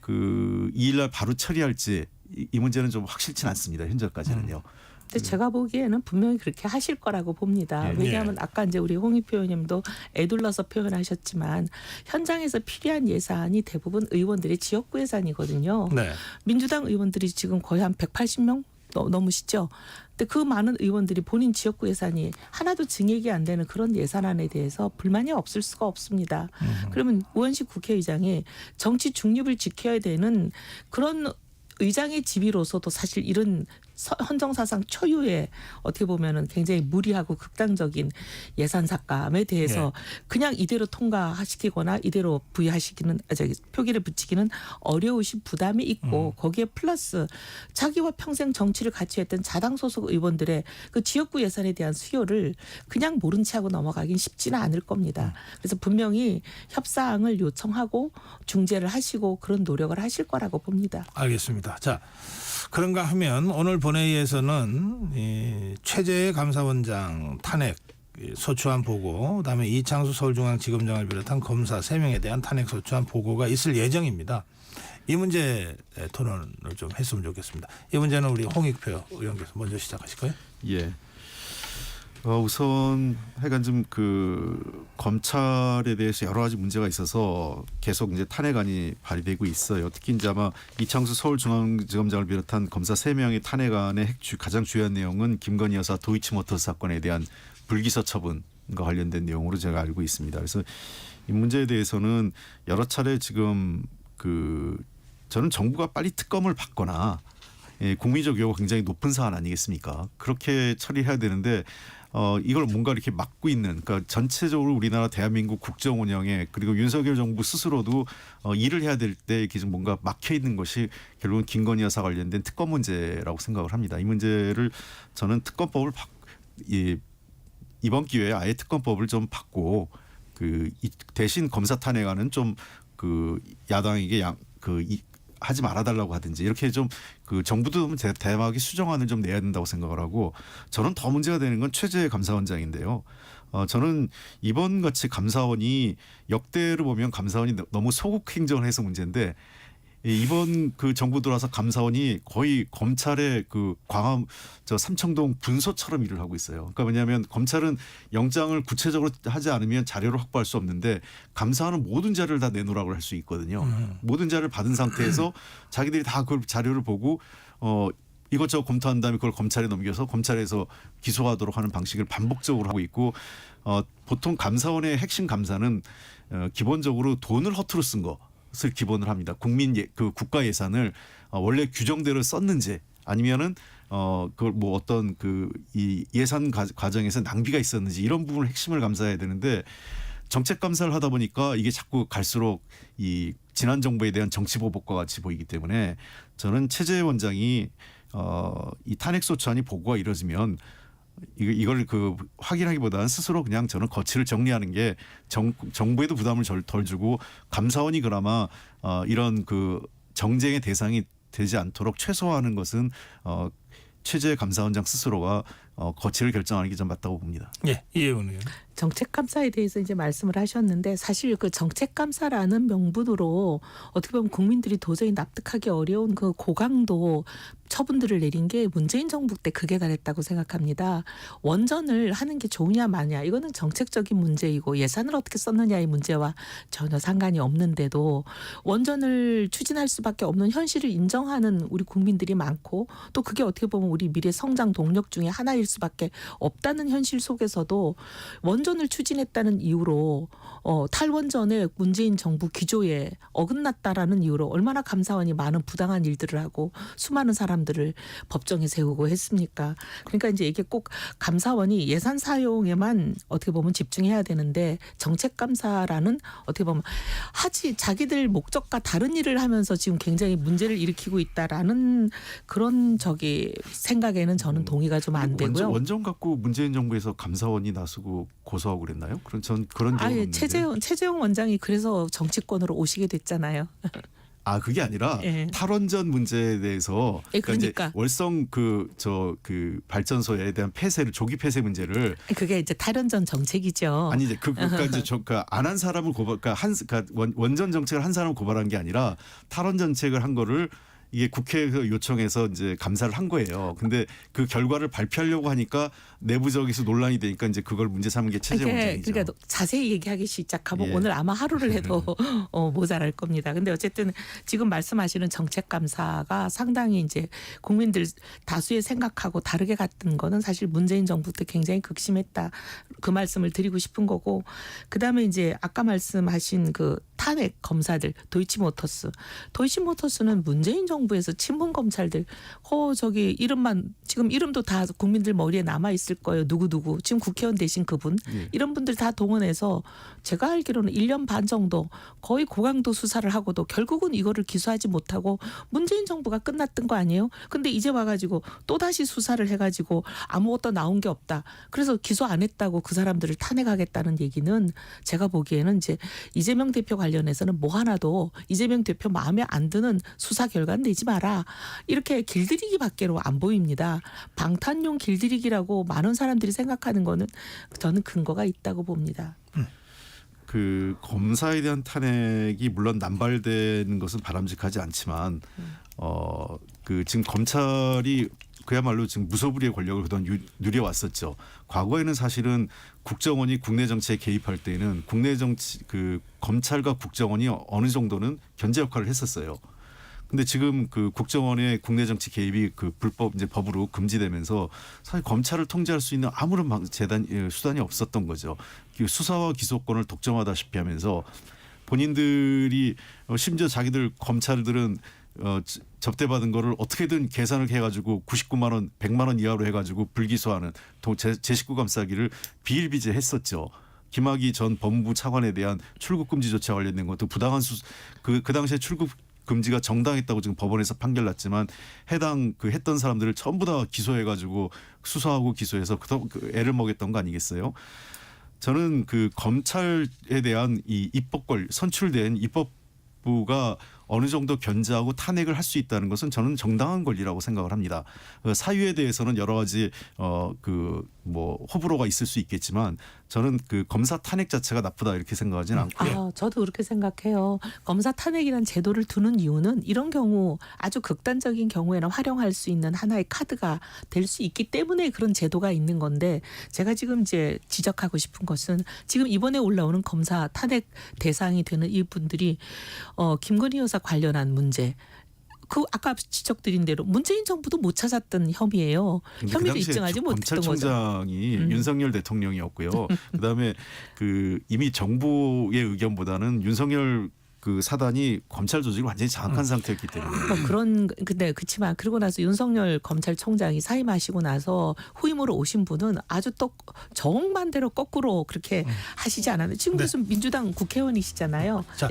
그 2일날 바로 처리할지 이 문제는 좀 확실치 않습니다. 현재까지는요. 근데 제가 보기에는 분명히 그렇게 하실 거라고 봅니다. 예. 왜냐하면 아까 이제 우리 홍익표 의원님도 애둘러서 표현하셨지만 현장에서 필요한 예산이 대부분 의원들의 지역구 예산이거든요. 네. 민주당 의원들이 지금 거의 한 180명 넘으시죠. 근데 그 많은 의원들이 본인 지역구 예산이 하나도 증액이 안 되는 그런 예산안에 대해서 불만이 없을 수가 없습니다. 그러면 우원식 국회의장이 정치 중립을 지켜야 되는 그런 의장의 지위로서도 사실 이런 헌정사상 초유의 어떻게 보면은 굉장히 무리하고 극단적인 예산 삭감에 대해서 그냥 이대로 통과시키거나 이대로 부의하시기는 표기를 붙이기는 어려우신 부담이 있고 거기에 플러스 자기와 평생 정치를 같이 했던 자당 소속 의원들의 그 지역구 예산에 대한 수요를 그냥 모른 채 하고 넘어가긴 쉽지는 않을 겁니다. 그래서 분명히 협상을 요청하고 중재를 하시고 그런 노력을 하실 거라고 봅니다. 알겠습니다. 자, 그런가 하면 오늘 본회의에서는 이 최재해 감사원장 탄핵 소추안 보고, 그다음에 이창수 서울중앙지검장을 비롯한 검사 3명에 대한 탄핵 소추안 보고가 있을 예정입니다. 이 문제 토론을 좀 했으면 좋겠습니다. 이 문제는 우리 홍익표 의원께서 먼저 시작하실까요? 예. 우선 하여간 좀 그 검찰에 대해서 여러 가지 문제가 있어서 계속 이제 탄핵안이 발의되고 있어요. 특히 이제 아마 이창수 서울중앙지검장을 비롯한 검사 3명의 탄핵안의 가장 중요한 내용은 김건희 여사 도이치모터스 사건에 대한 불기소 처분과 관련된 내용으로 제가 알고 있습니다. 그래서 이 문제에 대해서는 여러 차례 지금 저는 정부가 빨리 특검을 받거나 국민적 요구가 굉장히 높은 사안 아니겠습니까? 그렇게 처리해야 되는데 이걸 뭔가 이렇게 막고 있는, 그러니까 전체적으로 우리나라 대한민국 국정 운영에, 그리고 윤석열 정부 스스로도 일을 해야 될 때 이렇게 좀 뭔가 막혀 있는 것이 결국은 김건희 여사 관련된 특검 문제라고 생각을 합니다. 이 문제를 저는 특검법을 이번 기회에 아예 특검법을 좀 바꾸고 대신 검사 탄핵안은 좀 야당에게 하지 말아달라고 하든지 이렇게 좀 정부도 대담하게 수정안을 좀 내야 된다고 생각을 하고, 저는 더 문제가 되는 건 최재해 감사원장인데요. 저는 이번 같이 감사원이 역대로 보면 감사원이 너무 소극 행정을 해서 문제인데, 이번 정부 들어와서 감사원이 거의 검찰의 광화문 삼청동 분소처럼 일을 하고 있어요. 그러니까 왜냐하면 검찰은 영장을 구체적으로 하지 않으면 자료를 확보할 수 없는데 감사원은 모든 자료를 다 내놓으라고 할 수 있거든요. 모든 자료를 받은 상태에서 자기들이 다 그 자료를 보고 이것저것 검토한 다음에 그걸 검찰에 넘겨서 검찰에서 기소하도록 하는 방식을 반복적으로 하고 있고, 보통 감사원의 핵심 감사는 기본적으로 돈을 허투루 쓴 것을 기본으로 합니다. 국가 예산을 원래 규정대로 썼는지, 아니면은 그걸 뭐 어떤 이 예산 과정에서 낭비가 있었는지, 이런 부분을 핵심을 감사해야 되는데, 정책 감사를 하다 보니까 이게 자꾸 갈수록 이 지난 정부에 대한 정치 보복과 같이 보이기 때문에, 저는 최재해 원장이 이 탄핵 소추안이 보고가 이뤄지면 이걸 확인하기보다는 스스로 그냥 저는 거취를 정리하는 게 정부에도 부담을 덜 주고, 감사원이 그나마 이런 정쟁의 대상이 되지 않도록 최소화하는 것은 최재해 감사원장 스스로가 거취를 결정하는 게 좀 맞다고 봅니다. 예, 이혜원 의원. 정책 감사에 대해서 이제 말씀을 하셨는데, 사실 정책 감사라는 명분으로 어떻게 보면 국민들이 도저히 납득하기 어려운 고강도 처분들을 내린 게 문재인 정부 때 극에 달했다고 생각합니다. 원전을 하는 게 좋으냐 마냐, 이거는 정책적인 문제이고 예산을 어떻게 썼느냐의 문제와 전혀 상관이 없는데도 원전을 추진할 수밖에 없는 현실을 인정하는 우리 국민들이 많고, 또 그게 어떻게 보면 우리 미래 성장 동력 중에 하나일 수밖에 없다는 현실 속에서도 원전을 추진했다는 이유로 탈원전의 문재인 정부 기조에 어긋났다라는 이유로 얼마나 감사원이 많은 부당한 일들을 하고 수많은 사람들을 법정에 세우고 했습니까? 그러니까 이제 이게 꼭 감사원이 예산 사용에만 어떻게 보면 집중해야 되는데, 정책 감사라는 어떻게 보면 자기들 목적과 다른 일을 하면서 지금 굉장히 문제를 일으키고 있다라는 그런 생각에는 저는 동의가 좀 안 되고, 있고요. 원전 갖고 문재인 정부에서 감사원이 나서고 고소하고 그랬나요? 전 그런 적은 없는데. 최재형 원장이 그래서 정치권으로 오시게 됐잖아요. 아 그게 아니라 탈원전 문제에 대해서 그러니까 이제 월성 그 발전소에 대한 폐쇄를 조기 폐쇄 문제를 그게 이제 탈원전 정책이죠. 아니 이제 그러니까 이제 안 한 사람을 고발 그러니까 원전 정책을 한 사람을 고발한 게 아니라 탈원전 정책을 한 거를 이게 국회에서 요청해서 이제 감사를 한 거예요. 근데 그 결과를 발표하려고 하니까 내부적에서 논란이 되니까 이제 그걸 문제 삼은 게 최재형 원장이죠. 그러니까 자세히 얘기하기 시작하면 오늘 아마 하루를 해도 모자랄 겁니다. 근데 어쨌든 지금 말씀하시는 정책 감사가 상당히 이제 국민들 다수의 생각하고 다르게 갔던 거는 사실 문재인 정부 때 굉장히 극심했다. 그 말씀을 드리고 싶은 거고 그다음에 이제 아까 말씀하신 그 탄핵 검사들 도이치모터스는 문재인 정부에서 친문 검찰들 저기 이름만 지금 이름도 다 국민들 머리에 남아 있을 거예요. 누구 지금 국회의원 되신 그분 이런 분들 다 동원해서 제가 알기로는 1년 반 정도 거의 고강도 수사를 하고도 결국은 이거를 기소하지 못하고 문재인 정부가 끝났던 거 아니에요? 근데 이제 와가지고 또다시 수사를 해가지고 아무것도 나온 게 없다. 그래서 기소 안 했다고 그 사람들을 탄핵하겠다는 얘기는 제가 보기에는 이제 이재명 대표 관련해서는 뭐 하나도 이재명 대표 마음에 안 드는 수사 결과는 내지 마라. 이렇게 길들이기 밖으로 안 보입니다. 방탄용 길들이기라고 많은 사람들이 생각하는 거는 저는 근거가 있다고 봅니다. 그 검사에 대한 탄핵이 물론 남발되는 것은 바람직하지 않지만 그 지금 검찰이 그야말로 지금 무소불위의 권력을 그동안 누려왔었죠. 과거에는 사실은 국정원이 국내 정치에 개입할 때는 국내 정치 그 검찰과 국정원이 어느 정도는 견제 역할을 했었어요. 근데 지금 그 국정원의 국내 정치 개입이 그 불법 이제 법으로 금지되면서 사실 검찰을 통제할 수 있는 아무런 수단이 없었던 거죠. 수사와 기소권을 독점하다시피 하면서 본인들이 심지어 자기들 검찰들은 접대받은 거를 어떻게든 계산을 해가지고 99만 원, 100만 원 이하로 해가지고 불기소하는 제 식구 감싸기를 비일비재했었죠. 김학의 전 법무부 차관에 대한 출국 금지 조치와 관련된 것도 부당한 그 당시에 출국 금지가 정당했다고 지금 법원에서 판결 났지만 해당 그 했던 사람들을 전부 다 기소해가지고 수사하고 기소해서 애를 먹였던 거 아니겠어요? 저는 그 검찰에 대한 이 선출된 입법부가 어느 정도 견제하고 탄핵을 할 수 있다는 것은 저는 정당한 권리라고 생각을 합니다. 사유에 대해서는 여러 가지 호불호가 있을 수 있겠지만 저는 그 검사 탄핵 자체가 나쁘다 이렇게 생각하지는 않고요. 저도 그렇게 생각해요. 검사 탄핵이라는 제도를 두는 이유는 이런 경우 아주 극단적인 경우에는 활용할 수 있는 하나의 카드가 될 수 있기 때문에 그런 제도가 있는 건데 제가 지금 이제 지적하고 싶은 것은 지금 이번에 올라오는 검사 탄핵 대상이 되는 이분들이 김건희 여사 관련한 문제. 아까 지적드린 대로 문재인 정부도 못 찾았던 혐의예요. 혐의를 인정하지 못했던 거죠. 검찰총장이 윤석열 대통령이었고요. 그다음에 이미 정부의 의견보다는 윤석열 그 사단이 검찰 조직을 완전히 장악한 상태였기 때문에. 근데 그렇지만 그러고 나서 윤석열 검찰총장이 사임하시고 나서 후임으로 오신 분은 아주 또 정반대로 거꾸로 그렇게 하시지 않았나요? 지금 무슨 민주당 국회의원이시잖아요. 자,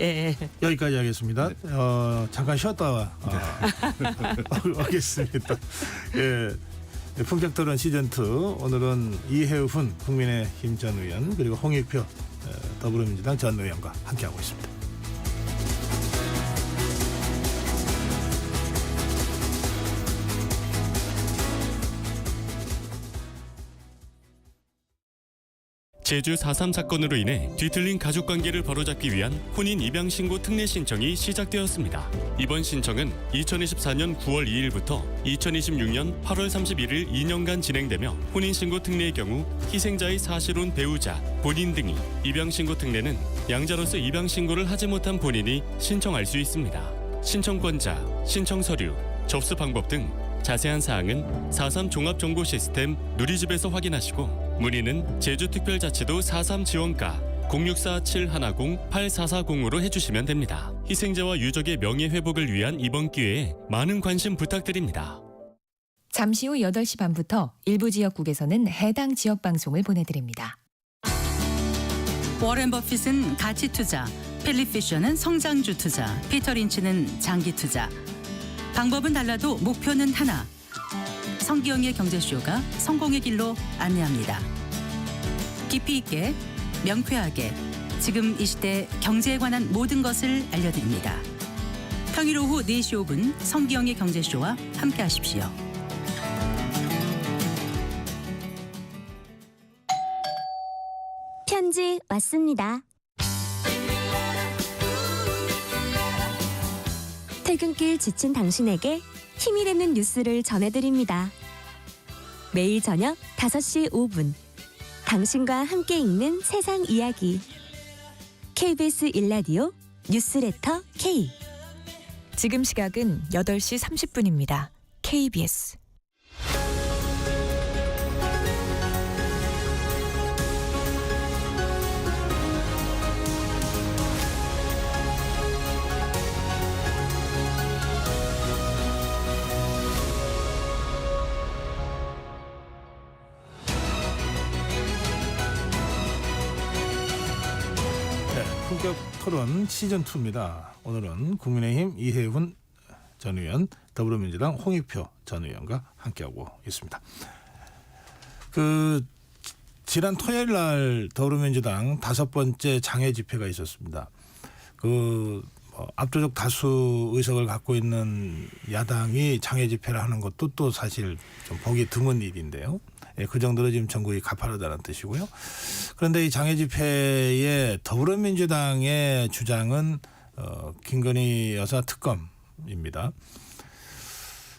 여기까지 하겠습니다. 잠깐 쉬었다 하겠습니다. 풍작토론 시즌2 오늘은 이해훈 국민의힘 전 의원 그리고 홍익표 더불어민주당 전 의원과 함께하고 있습니다. 제주 4.3 사건으로 인해 뒤틀린 가족관계를 바로잡기 위한 혼인입양신고 특례 신청이 시작되었습니다. 이번 신청은 2024년 9월 2일부터 2026년 8월 31일 2년간 진행되며 혼인신고 특례의 경우 희생자의 사실혼 배우자, 본인 등이 입양신고 특례는 양자로서 입양신고를 하지 못한 본인이 신청할 수 있습니다. 신청권자, 신청서류, 접수 방법 등 자세한 사항은 4.3 종합정보시스템 누리집에서 확인하시고 문의는 제주특별자치도 4.3 지원과 064-710-8440으로 해주시면 됩니다. 희생자와 유족의 명예회복을 위한 이번 기회에 많은 관심 부탁드립니다. 잠시 후 8시 반부터 일부 지역국에서는 해당 지역 방송을 보내드립니다. 워렌 버핏은 가치 투자, 필립 피셔는 성장주 투자, 피터 린치는 장기 투자. 방법은 달라도 목표는 하나. 성기영의 경제쇼가 성공의 길로 안내합니다. 깊이 있게 명쾌하게 지금 이 시대 경제에 관한 모든 것을 알려드립니다. 평일 오후 4시 5분 성기영의 경제쇼와 함께하십시오. 편지 왔습니다. 퇴근길 지친 당신에게 힘이 되는 뉴스를 전해드립니다. 매일 저녁 5시 5분 당신과 함께 읽는 세상 이야기 KBS 1라디오 뉴스레터 K. 지금 시각은 8시 30분입니다. KBS 본격 토론 시즌2입니다. 오늘은 국민의힘 이해훈 전 의원, 더불어민주당 홍익표 전 의원과 함께하고 있습니다. 지난 토요일 날 더불어민주당 5번째 장애 집회가 있었습니다. 압도적 다수 의석을 갖고 있는 야당이 장애 집회를 하는 것도 또 사실 좀 보기 드문 일인데요. 그 정도로 지금 전국이 가파르다는 뜻이고요. 그런데 이 장애 집회의 더불어민주당의 주장은 김건희 여사 특검입니다.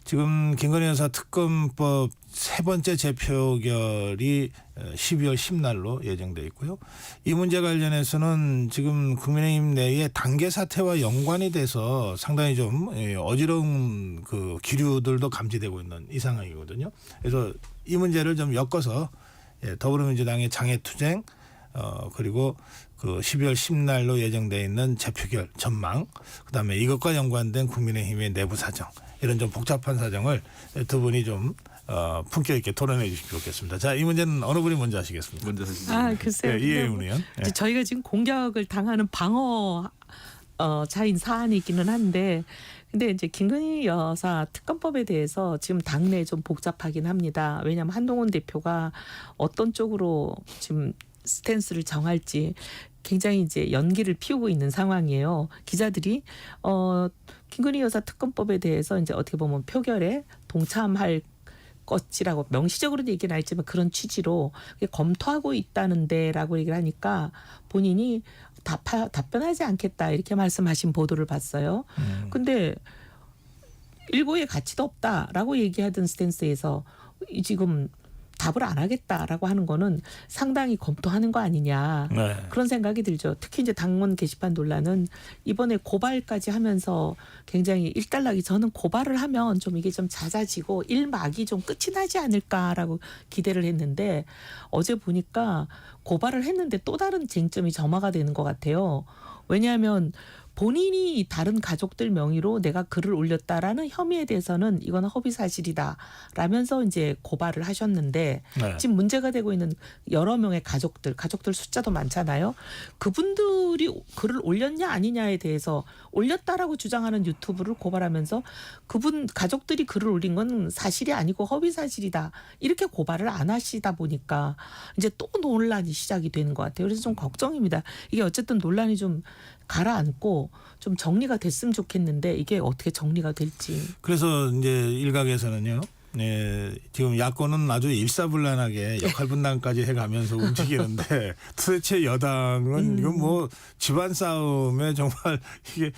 지금 김건희 여사 특검법 3번째 재표결이 12월 10날로 예정돼 있고요. 이 문제 관련해서는 지금 국민의힘 내에 단계 사태와 연관이 돼서 상당히 좀 어지러운 기류들도 감지되고 있는 이 상황이거든요. 그래서 이 문제를 좀 엮어서 더불어민주당의 장애투쟁 그리고 12월 10날로 예정돼 있는 재표결 전망, 그다음에 이것과 연관된 국민의힘의 내부 사정, 이런 좀 복잡한 사정을 두 분이 좀 품격 있게 토론해 주시면 좋겠습니다. 자, 이 문제는 어느 분이 먼저 하시겠습니까? 먼저 하시죠. 글쎄요. 이해훈 의원. 저희가 지금 공격을 당하는 방어 자인 사안이기는 한데, 근데 이제 김건희 여사 특검법에 대해서 지금 당내에 좀 복잡하긴 합니다. 왜냐하면 한동훈 대표가 어떤 쪽으로 지금 스탠스를 정할지 굉장히 이제 연기를 피우고 있는 상황이에요. 기자들이 김건희 여사 특검법에 대해서 이제 어떻게 보면 표결에 동참할 것이라고 명시적으로는 얘기는 알지만 그런 취지로 검토하고 있다는데라고 얘기를 하니까 본인이 답변하지 않겠다 이렇게 말씀하신 보도를 봤어요. 근데 일고의 가치도 없다라고 얘기하던 스탠스에서 지금 답을 안 하겠다라고 하는 거는 상당히 검토하는 거 아니냐. 네. 그런 생각이 들죠. 특히 이제 당원 게시판 논란은 이번에 고발까지 하면서 굉장히 일단락이, 저는 고발을 하면 좀 이게 좀 잦아지고 일막이 좀 끝이 나지 않을까라고 기대를 했는데 어제 보니까 고발을 했는데 또 다른 쟁점이 점화가 되는 것 같아요. 왜냐하면 본인이 다른 가족들 명의로 내가 글을 올렸다라는 혐의에 대해서는 이건 허위 사실이다 라면서 이제 고발을 하셨는데, 네. 지금 문제가 되고 있는 여러 명의 가족들 숫자도 많잖아요. 그분들이 글을 올렸냐 아니냐에 대해서 올렸다라고 주장하는 유튜브를 고발하면서 그분 가족들이 글을 올린 건 사실이 아니고 허위 사실이다 이렇게 고발을 안 하시다 보니까 이제 또 논란이 시작이 되는 것 같아요. 그래서 좀 걱정입니다. 이게 어쨌든 논란이 좀 가라앉고 좀 정리가 됐으면 좋겠는데 이게 어떻게 정리가 될지. 그래서 이제 일각에서는요. 지금 야권은 아주 일사불란하게 역할 분담까지 해가면서 움직이는데 도대체 여당은 이건 뭐 집안 싸움에 정말 이게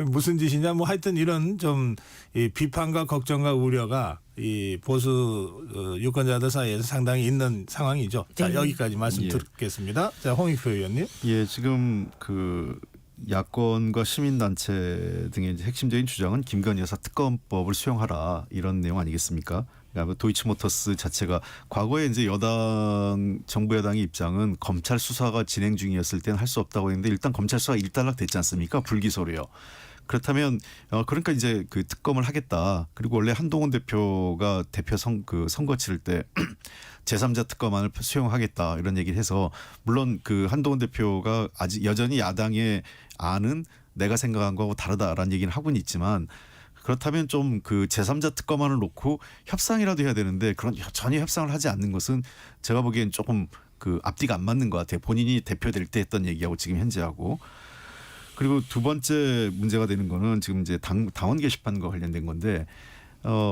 무슨 짓이냐 뭐 하여튼 이런 좀 이 비판과 걱정과 우려가 이 보수 유권자들 사이에서 상당히 있는 상황이죠. 자, 여기까지 말씀 듣겠습니다. 자, 홍익표 의원님. 예, 지금 야권과 시민단체 등의 이제 핵심적인 주장은 김건희 여사 특검법을 수용하라 이런 내용 아니겠습니까? 그러니까 도이치모터스 자체가 과거에 이제 정부 여당의 입장은 검찰 수사가 진행 중이었을 때는 할 수 없다고 했는데 일단 검찰 수사가 일단락 됐지 않습니까? 불기소로요. 그렇다면 그러니까 이제 특검을 하겠다. 그리고 원래 한동훈 대표가 대표 선거 치를 때 제3자 특검안을 수용하겠다 이런 얘기를 해서, 물론 한동훈 대표가 아직 여전히 야당의 안은 내가 생각한 거하고 다르다라는 얘기는 하고는 있지만 그렇다면 좀 그 제3자 특검안을 놓고 협상이라도 해야 되는데 그런 전혀 협상을 하지 않는 것은 제가 보기엔 조금 그 앞뒤가 안 맞는 것 같아요. 본인이 대표될 때 했던 얘기하고 지금 현재하고. 그리고 두 번째 문제가 되는 거는 지금 이제 당원 게시판과 관련된 건데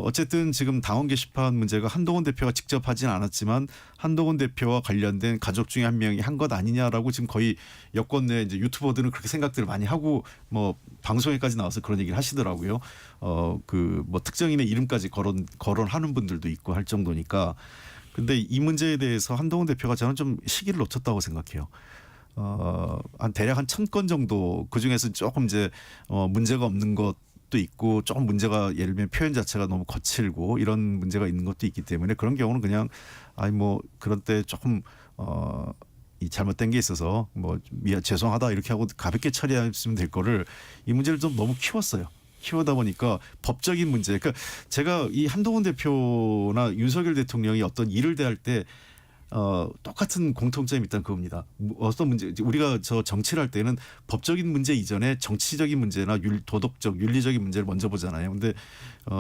어쨌든 지금 당원 게시판 문제가 한동훈 대표가 직접 하진 않았지만 한동훈 대표와 관련된 가족 중에 한 명이 한 것 아니냐라고 지금 거의 여권 내 이제 유튜버들은 그렇게 생각들을 많이 하고 뭐 방송에까지 나와서 그런 얘기를 하시더라고요. 그 뭐 특정인의 이름까지 거론하는 분들도 있고 할 정도니까. 근데 이 문제에 대해서 한동훈 대표가 저는 좀 시기를 놓쳤다고 생각해요. 대략 한 1000건 정도 그중에서 조금 이제 문제가 없는 것도 있고 조금 문제가 예를 들면 표현 자체가 너무 거칠고 이런 문제가 있는 것도 있기 때문에 그런 경우는 그냥 뭐 그런 때 조금 이 잘못된 게 있어서 뭐 죄송하다 이렇게 하고 가볍게 처리했으면 될 거를 이 문제를 좀 너무 키웠어요. 키우다 보니까 법적인 문제. 그러니까 제가 이 한동훈 대표나 윤석열 대통령이 어떤 일을 대할 때 똑같은 공통점이 있다는 그겁니다. 어떤 문제, 우리가 정치를 할 때는 법적인 문제 이전에 정치적인 문제나 도덕적, 윤리적인 문제를 먼저 보잖아요. 근데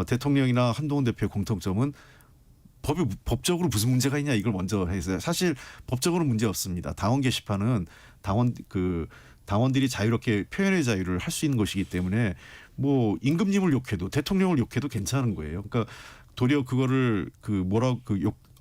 대통령이나 한동훈 대표의 공통점은 법적으로 무슨 문제가 있냐 이걸 먼저 해서 사실 법적으로 문제 없습니다. 당원 게시판은 당원들이 자유롭게 표현의 자유를 할 수 있는 것이기 때문에 뭐 임금님을 욕해도 대통령을 욕해도 괜찮은 거예요. 그러니까 도리어 그거를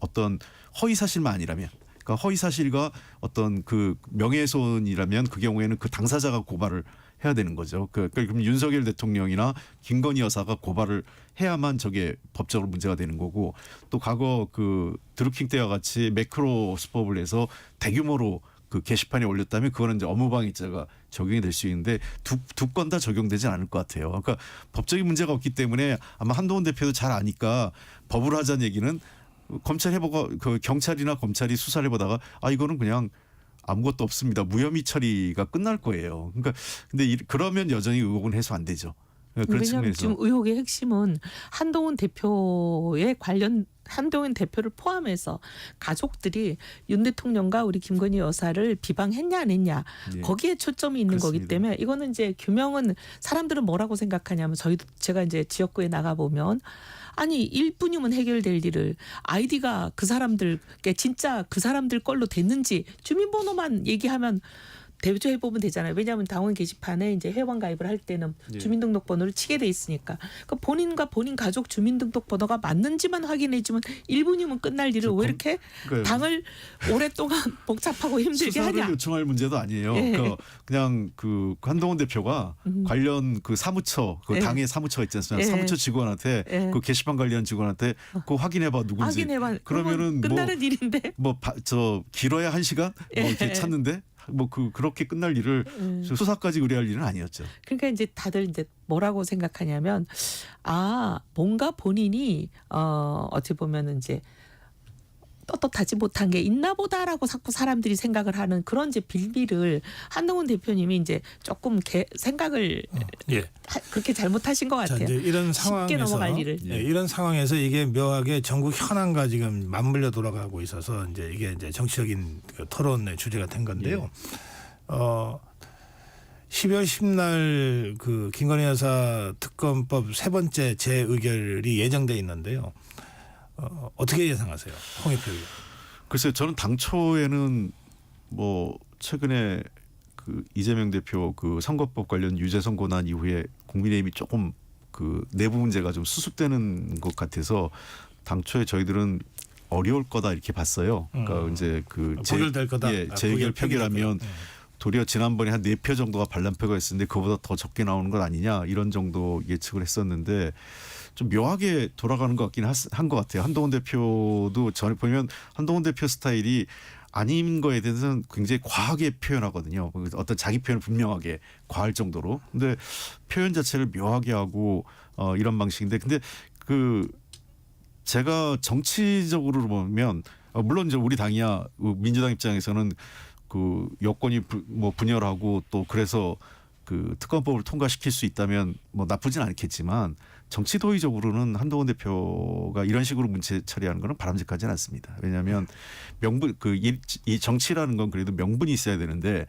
어떤 허위 사실만 아니라면, 그러니까 허위 사실과 어떤 그 명예훼손이라면 그 경우에는 그 당사자가 고발을 해야 되는 거죠. 그럼 윤석열 대통령이나 김건희 여사가 고발을 해야만 저게 법적으로 문제가 되는 거고 또 과거 그 드루킹 때와 같이 매크로 수법을 해서 대규모로 그 게시판에 올렸다면 그거는 이제 업무방해죄가 적용이 될 수 있는데 두 건 다 적용되지 않을 것 같아요. 그러니까 법적인 문제가 없기 때문에 아마 한동훈 대표도 잘 아니까 법으로 하자는 얘기는 경찰이나 검찰이 수사를 해보다가 이거는 그냥 아무것도 없습니다. 무혐의 처리가 끝날 거예요. 그러니까 근데 그러면 여전히 의혹은 해소 안 되죠. 왜냐하면 지금 의혹의 핵심은 한동훈 대표를 포함해서 가족들이 윤 대통령과 우리 김건희 여사를 비방했냐 안 했냐 거기에 초점이 있는 그렇습니다. 거기 때문에 이거는 이제 규명은 사람들은 뭐라고 생각하냐면 제가 이제 지역구에 나가 보면 아니 1분이면 해결될 일을 아이디가 그 사람들께 진짜 그 사람들 걸로 됐는지 주민번호만 얘기하면 대조해 보면 되잖아요. 왜냐하면 당원 게시판에 이제 회원 가입을 할 때는 주민등록번호를 치게 돼 있으니까. 그러니까 본인과 본인 가족 주민등록번호가 맞는지만 확인해주면 1분이면 끝날 일을 왜 이렇게 당을 오랫동안 복잡하고 힘들게 하냐. 수사를 요청할 문제도 아니에요. 그러니까 그냥 그 한동훈 대표가 관련 그 사무처, 그 당의 사무처가 있지 않습니까? 사무처 직원한테 그 게시판 관리하는 직원한테 그거 확인해봐 누군지. 그러면은 끝나는 일인데. 길어야 1시간 이렇게 찾는데. 그렇게 끝날 일을 수사까지 의뢰할 일은 아니었죠. 그러니까 이제 다들 이제 뭐라고 생각하냐면 뭔가 본인이 어찌 보면은 이제 떳떳하지 못한 게 있나 보다라고 자꾸 사람들이 생각을 하는 그런 이제 빌미를 한동훈 대표님이 이제 조금 생각을 그렇게 잘못하신 것 같아요. 이제 이런 상황에서 쉽게 넘어갈 일을. 이런 상황에서 이게 묘하게 전국 현안과 지금 맞물려 돌아가고 있어서 이게 정치적인 토론의 주제가 된 건데요. 12월 10날 그 김건희 여사 특검법 세 번째 재의결이 예정돼 있는데요. 어떻게 예상하세요, 홍익표 의원? 글쎄요, 저는 당초에는 최근에 그 이재명 대표 그 선거법 관련 유죄 선고 난 이후에 국민의힘이 조금 그 내부 문제가 좀 수습되는 것 같아서 당초에 저희들은 어려울 거다 이렇게 봤어요. 그러니까 이제 부결될 거다. 재의결 표결하면 도리어 지난번에 한 4표 정도가 반란표가 있었는데 그보다 더 적게 나오는 것 아니냐 이런 정도 예측을 했었는데 좀 묘하게 돌아가는 것 같긴 한 것 같아요. 한동훈 대표도 전에 보면 한동훈 대표 스타일이 아닌 거에 대해서는 굉장히 과하게 표현하거든요. 어떤 자기 표현을 분명하게 과할 정도로. 근데 표현 자체를 묘하게 하고 이런 방식인데 근데 제가 정치적으로 보면 물론 이제 우리 당이야 민주당 입장에서는 그 여권이 분열하고 또 그래서 그 특검법을 통과시킬 수 있다면 나쁘진 않겠지만 정치 도의적으로는 한동훈 대표가 이런 식으로 문제 처리하는 것은 바람직하지는 않습니다. 왜냐하면 이 정치라는 건 그래도 명분이 있어야 되는데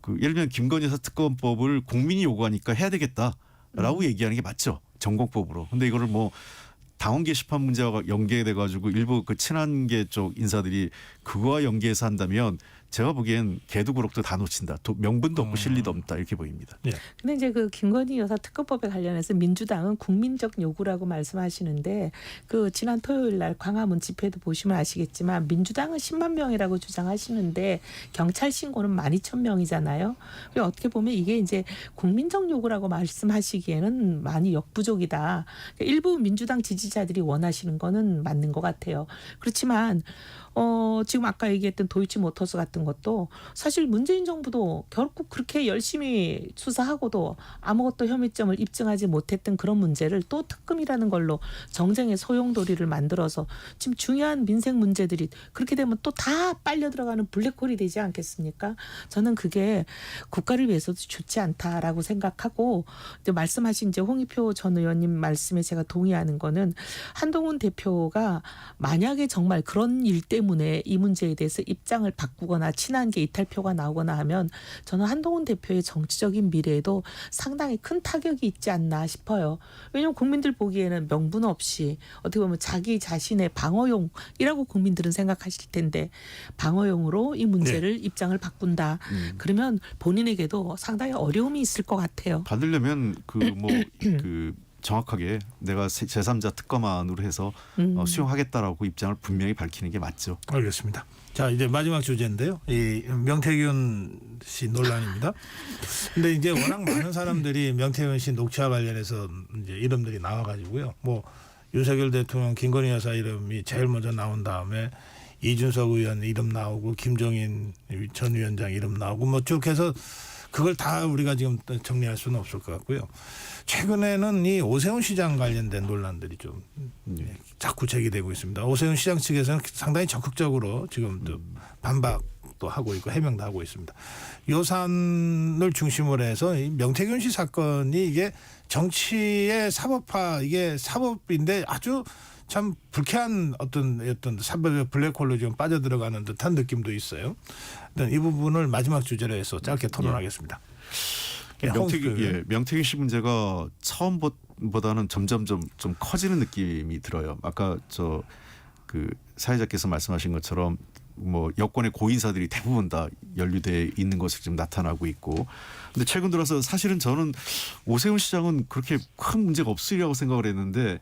예를 들면 김건희 여사 특검법을 국민이 요구하니까 해야 되겠다라고 얘기하는 게 맞죠. 전공법으로. 근데 이거를 뭐 당원 게시판 문제와 연계돼 가지고 일부 그 친한계 쪽 인사들이 그거와 연계해서 한다면 제가 보기엔 개도 그럭도 다 놓친다. 명분도 없고 실리도 없다 이렇게 보입니다. 예. 근데 이제 그 김건희 여사 특검법에 관련해서 민주당은 국민적 요구라고 말씀하시는데 그 지난 토요일 날 광화문 집회도 보시면 아시겠지만 민주당은 10만 명이라고 주장하시는데 경찰 신고는 12,000명이잖아요. 어떻게 보면 이게 이제 국민적 요구라고 말씀하시기에는 많이 역부족이다. 일부 민주당 지지자들이 원하시는 거는 맞는 것 같아요. 그렇지만 지금 아까 얘기했던 도이치모터스 같은 것도 사실 문재인 정부도 결국 그렇게 열심히 수사하고도 아무것도 혐의점을 입증하지 못했던 그런 문제를 또 특검이라는 걸로 정쟁의 소용돌이를 만들어서 지금 중요한 민생 문제들이 그렇게 되면 또 다 빨려 들어가는 블랙홀이 되지 않겠습니까? 저는 그게 국가를 위해서도 좋지 않다라고 생각하고 이제 말씀하신 이제 홍익표 전 의원님 말씀에 제가 동의하는 거는 한동훈 대표가 만약에 정말 그런 일 때문에 이 문제에 대해서 입장을 바꾸거나 친한계 이탈표가 나오거나 하면 저는 한동훈 대표의 정치적인 미래에도 상당히 큰 타격이 있지 않나 싶어요. 왜냐하면 국민들 보기에는 명분 없이 어떻게 보면 자기 자신의 방어용이라고 국민들은 생각하실 텐데 방어용으로 이 문제를 입장을 바꾼다. 그러면 본인에게도 상당히 어려움이 있을 것 같아요. 받으려면 그 정확하게 내가 제3자 특검안으로 해서 수용하겠다라고 입장을 분명히 밝히는 게 맞죠. 알겠습니다. 자, 이제 마지막 주제인데요. 이 명태균 씨 논란입니다. 근데 이제 워낙 많은 사람들이 명태균 씨 녹취와 관련해서 이제 이름들이 나와가지고요. 뭐 윤석열 대통령, 김건희 여사 이름이 제일 먼저 나온 다음에 이준석 의원 이름 나오고 김종인 전 위원장 이름 나오고 뭐 쭉 해서 그걸 다 우리가 지금 정리할 수는 없을 것 같고요. 최근에는 이 오세훈 시장 관련된 논란들이 좀 자꾸 제기되고 있습니다. 오세훈 시장 측에서는 상당히 적극적으로 지금 반박도 하고 있고 해명도 하고 있습니다. 요산을 중심으로 해서 이 명태균 씨 사건이 이게 정치의 사법화, 이게 사법인데 아주 참 불쾌한 어떤 사법의 블랙홀로 지금 빠져들어가는 듯한 느낌도 있어요. 이 부분을 마지막 주제로 해서 짧게 토론하겠습니다. 명태균 씨 문제가 처음보다는 점점점 좀 커지는 느낌이 들어요. 아까 그 사회자께서 말씀하신 것처럼 뭐 여권의 고인사들이 대부분 다 연루돼 있는 것으로 지금 나타나고 있고, 근데 최근 들어서 사실은 저는 오세훈 시장은 그렇게 큰 문제가 없으리라고 생각을 했는데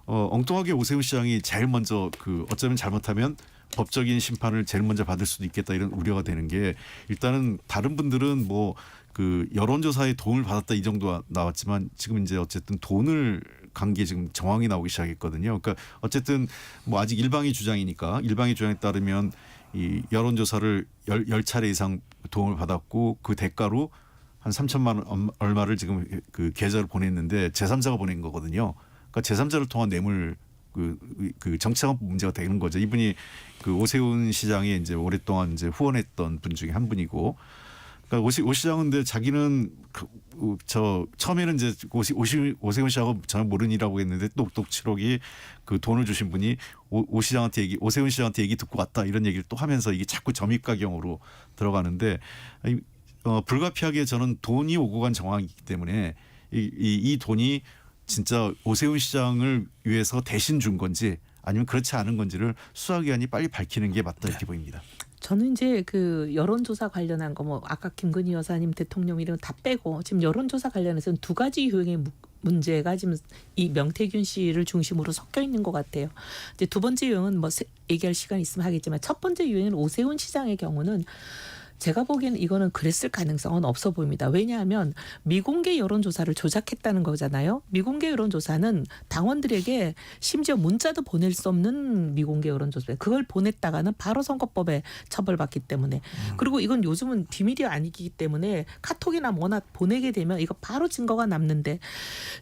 엉뚱하게 오세훈 시장이 제일 먼저 어쩌면 잘못하면 법적인 심판을 제일 먼저 받을 수도 있겠다 이런 우려가 되는 게, 일단은 다른 분들은 뭐 그 여론조사에 도움을 받았다 이 정도 나왔지만 지금 이제 어쨌든 돈을 간 게 지금 정황이 나오기 시작했거든요. 그러니까 어쨌든 뭐 아직 일방의 주장이니까 일방의 주장에 따르면 이 여론조사를 10차례 이상 도움을 받았고 그 대가로 한 3천만 원 얼마를 지금 그 계좌를 보냈는데 제3자가 보낸 거거든요. 그러니까 제3자를 통한 뇌물 그 정치자금법 문제가 되는 거죠. 이분이 그 오세훈 시장에 이제 오랫동안 이제 후원했던 분 중에 한 분이고, 그러니까 오 시장은 근데 자기는 처음에는 이제 오세훈 시장은 전혀 모르니라고 했는데 똑똑 7억이 그 돈을 주신 분이 오세훈 시장한테 얘기 듣고 왔다 이런 얘기를 또 하면서 이게 자꾸 점입가경으로 들어가는데, 불가피하게 저는 돈이 오고 간 정황이기 때문에 이 돈이 진짜 오세훈 시장을 위해서 대신 준 건지 아니면 그렇지 않은 건지를 수사기관이 빨리 밝히는 게 맞다 이렇게 보입니다. 저는 이제 그 여론조사 관련한 거 뭐 아까 김건희 여사님 대통령 이름 다 빼고 지금 여론조사 관련해서는 두 가지 유형의 문제가 지금 이 명태균 씨를 중심으로 섞여 있는 것 같아요. 이제 두 번째 유형은 뭐 얘기할 시간이 있으면 하겠지만 첫 번째 유형은 오세훈 시장의 경우는 제가 보기에는 이거는 그랬을 가능성은 없어 보입니다. 왜냐하면 미공개 여론조사를 조작했다는 거잖아요. 미공개 여론조사는 당원들에게 심지어 문자도 보낼 수 없는 미공개 여론조사. 그걸 보냈다가는 바로 선거법에 처벌받기 때문에. 그리고 이건 요즘은 비밀이 아니기 때문에 카톡이나 뭐나 보내게 되면 이거 바로 증거가 남는데,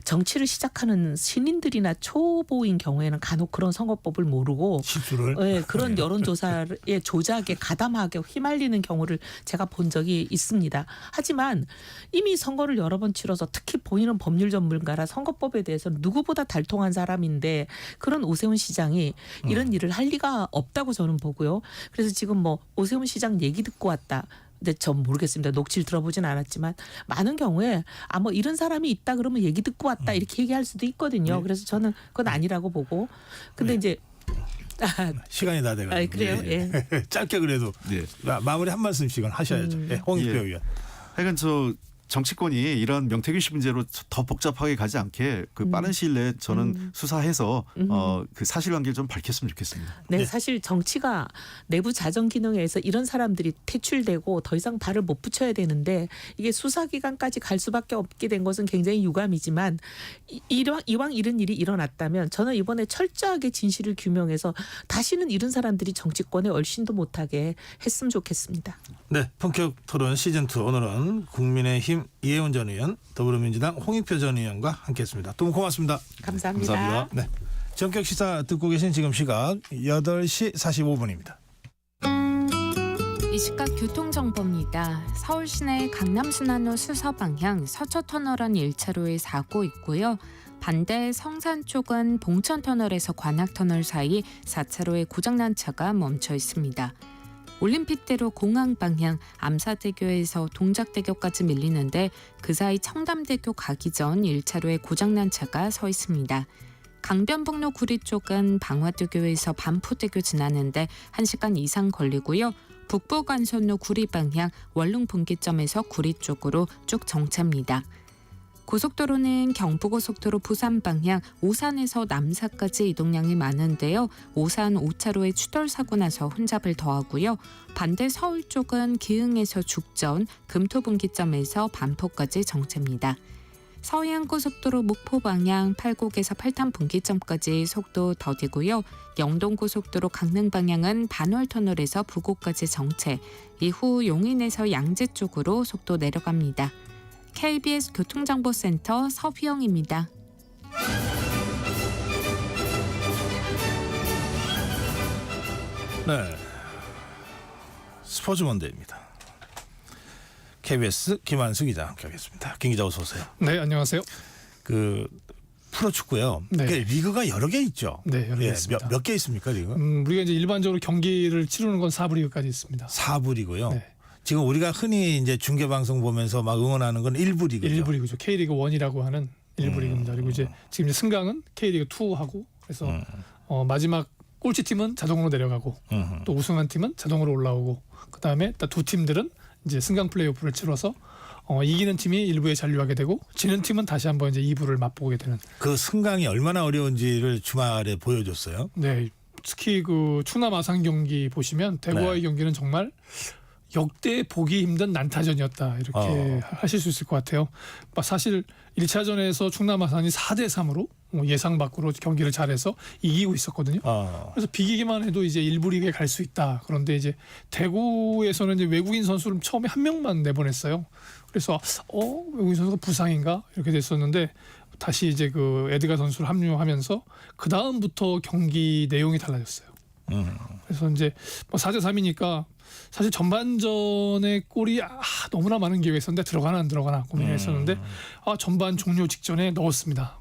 정치를 시작하는 신인들이나 초보인 경우에는 간혹 그런 선거법을 모르고 실수를 그런 여론조사의 조작에 가담하게 휘말리는 경우를 제가 본 적이 있습니다. 하지만 이미 선거를 여러 번 치러서 특히 본인은 법률 전문가라 선거법에 대해서는 누구보다 달통한 사람인데 그런 오세훈 시장이 이런 일을 할 리가 없다고 저는 보고요. 그래서 지금 뭐 오세훈 시장 얘기 듣고 왔다. 근데 전 모르겠습니다. 녹취를 들어보진 않았지만 많은 경우에 뭐 이런 사람이 있다 그러면 얘기 듣고 왔다 이렇게 얘기할 수도 있거든요. 네. 그래서 저는 그건 아니라고 보고. 근데 이제 시간이 다 돼가지고. 그래요? 예. 짧게 그래도 마무리 한 말씀씩은 하셔야죠. 홍익표 의원. 하여간 저 정치권이 이런 명태균 씨 문제로 더 복잡하게 가지 않게 그 빠른 시일 내에 저는 수사해서 그 사실관계를 좀 밝혔으면 좋겠습니다. 네, 사실 정치가 내부 자정 기능에 의해서 이런 사람들이 퇴출되고 더 이상 발을 못 붙여야 되는데 이게 수사기관까지 갈 수밖에 없게 된 것은 굉장히 유감이지만 이왕 이런 일이 일어났다면 저는 이번에 철저하게 진실을 규명해서 다시는 이런 사람들이 정치권에 얼씬도 못하게 했으면 좋겠습니다. 네, 본격 토론 시즌2 오늘은 국민의힘 이혜원 전 의원, 더불어민주당 홍익표 전 의원과 함께했습니다. 두 분 고맙습니다. 감사합니다. 감사합니다. 네, 전격 시사 듣고 계신 지금 시각 8시 45분입니다. 이 시각 교통정보입니다. 서울 시내 강남순환로 수서 방향 서초터널 1차로에 사고 있고요. 반대 성산 쪽은 봉천터널에서 관악터널 사이 4차로에 고장난 차가 멈춰 있습니다. 올림픽대로 공항 방향 암사대교에서 동작대교까지 밀리는데 그 사이 청담대교 가기 전 1차로에 고장난 차가 서 있습니다. 강변북로 구리 쪽은 방화대교에서 반포대교 지나는데 1시간 이상 걸리고요. 북부간선로 구리 방향 원룸 분기점에서 구리 쪽으로 쭉 정체입니다. 고속도로는 경부고속도로 부산 방향 오산에서 남사까지 이동량이 많은데요. 오산 5차로에 추돌 사고 나서 혼잡을 더하고요. 반대 서울 쪽은 기흥에서 죽전, 금토분기점에서 반포까지 정체입니다. 서해안고속도로 목포 방향 팔곡에서 팔탄 분기점까지 속도 더디고요. 영동고속도로 강릉 방향은 반월터널에서 부곡까지 정체, 이후 용인에서 양재 쪽으로 속도 내려갑니다. KBS 교통정보센터 서휘영입니다. 네, 스포츠 먼데이입니다. KBS 김한수 기자 함께하겠습니다. 김 기자 어서 오세요. 네, 안녕하세요. 그 프로축구요. 네. 그 리그가 여러 개 있죠. 네, 여러 개 있습니다. 몇 개 있습니까 리그? 우리가 이제 일반적으로 경기를 치르는 건 4부 리그까지 있습니다. 4부 리그요. 네. 지금 우리가 흔히 이제 중계 방송 보면서 막 응원하는 건 1부 리그죠. 1부 리그죠. K리그 1이라고 하는 1부 리그입니다. 그리고 이제 지금 이제 승강은 K리그 2하고 그래서 마지막 꼴찌 팀은 자동으로 내려가고 또 우승한 팀은 자동으로 올라오고 그다음에 두 팀들은 이제 승강 플레이오프를 치러서 이기는 팀이 1부에 잔류하게 되고 지는 팀은 다시 한번 이제 2부를 맛보게 되는. 그 승강이 얼마나 어려운지를 주말에 보여줬어요. 네, 특히 그 충남 아산 경기 보시면 대구와의 경기는 정말 역대 보기 힘든 난타전이었다 이렇게 하실 수 있을 것 같아요. 사실 1차전에서 충남 아산이 4대3으로 예상 밖으로 경기를 잘해서 이기고 있었거든요. 그래서 비기기만 해도 이제 1부 리그에 갈 수 있다. 그런데 이제 대구에서는 이제 외국인 선수를 처음에 한 명만 내보냈어요. 그래서 외국인 선수가 부상인가 이렇게 됐었는데 다시 이제 그 에드가 선수를 합류하면서 그 다음부터 경기 내용이 달라졌어요. 그래서 이제 4대3이니까 사실 전반전에 골이 너무나 많은 기회가 있었는데 들어가나 안 들어가나 고민했었는데 전반 종료 직전에 넣었습니다.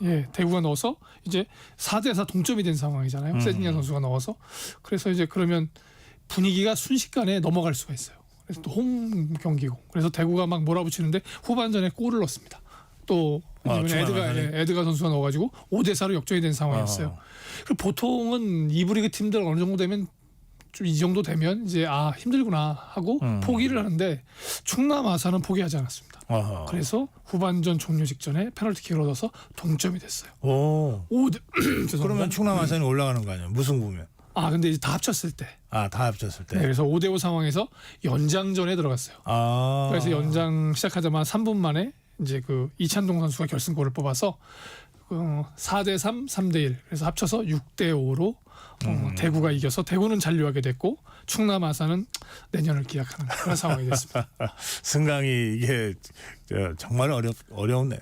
예, 대구가 넣어서 이제 4대4 동점이 된 상황이잖아요. 세징야 선수가 넣어서. 그래서 이제 그러면 분위기가 순식간에 넘어갈 수가 있어요. 그래서 또 홈 경기고. 그래서 대구가 막 몰아붙이는데 후반전에 골을 넣었습니다. 또 에드가 선수가 넣어가지고 5대4로 역전이 된 상황이었어요. 그리고 보통은 2부 리그 팀들 어느 정도 되면 좀 이 정도 되면 이제 힘들구나 하고 포기를 하는데 충남 아산은 포기하지 않았습니다. 그래서 후반전 종료 직전에 페널티킥을 얻어서 동점이 됐어요. 5대 그러면 충남 아산이 올라가는 거 아니에요? 무승부면. 근데 이제 다 합쳤을 때. 다 합쳤을 때. 네, 그래서 5대5 상황에서 연장전에 들어갔어요. 그래서 연장 시작하자마자 3분 만에 이제 그 이찬동 선수가 결승골을 뽑아서 4대3, 3대1 그래서 합쳐서 6대5로 대구가 이겨서 대구는 잔류하게 됐고 충남 아산은 내년을 기약하는 그런 상황이 됐습니다. 승강이 이게 정말 어려운네.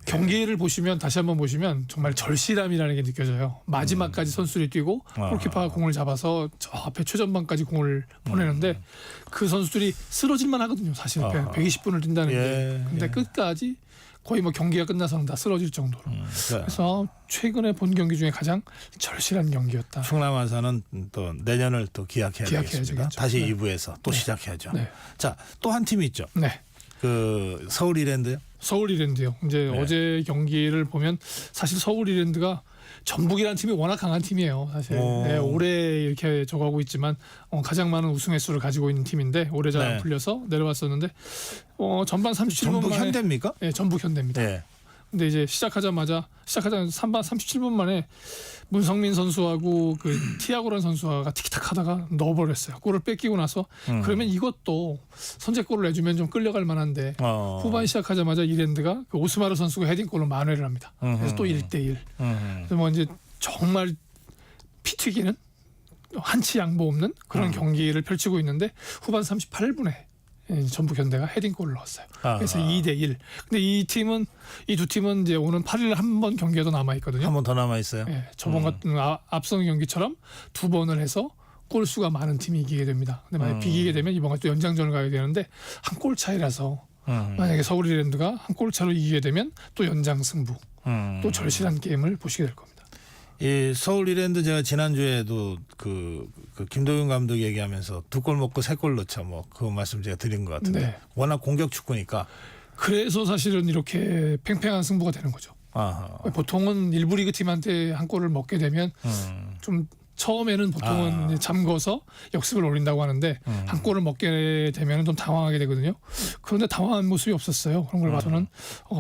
경기를 보시면 다시 한번 보시면 정말 절실함이라는 게 느껴져요. 마지막까지 선수들이 뛰고 골키퍼가 공을 잡아서 저 앞에 최전방까지 공을 보내는데 그 선수들이 쓰러질만 하거든요. 사실 120분을 뛴다는 게. 근데 끝까지 거의 뭐 경기가 끝나서는 다 쓰러질 정도로. 그래서 최근에 본 경기 중에 가장 절실한 경기였다. 충남 아산은 또 내년을 또 기약해야 되겠습니다. 다시 네. 2부에서 또 시작해야죠. 네. 자, 또 한 팀이 있죠. 네. 그 서울 이랜드요? 서울 이랜드요. 이제 어제 경기를 보면 사실 서울 이랜드가 전북이라는 팀이 워낙 강한 팀이에요. 사실 네, 올해 이렇게 저거하고 있지만 가장 많은 우승 횟수를 가지고 있는 팀인데 올해 잘 안 풀려서 내려왔었는데 전반 37분 전북 만에 현대입니까? 네, 전북 현대입니다. 네. 근데 이제 시작하자마자 3반 37분 만에 문성민 선수하고 그 티아고라는 선수가 티키타카 하다가 넣어버렸어요. 골을 뺏기고 나서 그러면 이것도 선제골을 내주면 좀 끌려갈 만한데 후반 시작하자마자 이랜드가 그 오스마르 선수가 헤딩골로 만회를 합니다. 그래서 또 1대1. 그래서 뭐 이제 정말 피 튀기는 한치 양보 없는 그런 경기를 펼치고 있는데 후반 38분에 전북 현대가 헤딩골을 넣었어요. 그래서 2대1. 근데 이 두 팀은 이제 오는 8일 한 번 경기가 더 남아 있거든요. 한 번 더 남아 있어요. 네, 저번 같은 앞선 경기처럼 두 번을 해서 골 수가 많은 팀이 이기게 됩니다. 근데 만약 비기게 되면 이번 같은 또 연장전을 가야 되는데 한 골 차이라서 만약에 서울 이랜드가 한 골 차로 이기게 되면 또 연장 승부, 또 절실한 게임을 보시게 될 겁니다. 이 서울 이랜드 제가 지난주에도 그 김도윤 감독 얘기하면서 두 골 먹고 세 골 넣자 뭐 그 말씀 제가 드린 것 같은데 네. 워낙 공격 축구니까 그래서 사실은 이렇게 팽팽한 승부가 되는 거죠. 보통은 일부 리그 팀한테 한 골을 먹게 되면 좀 처음에는 보통은 이제 잠궈서 역습을 올린다고 하는데 한 골을 먹게 되면 좀 당황하게 되거든요. 그런데 당황한 모습이 없었어요. 그런 걸 봐서는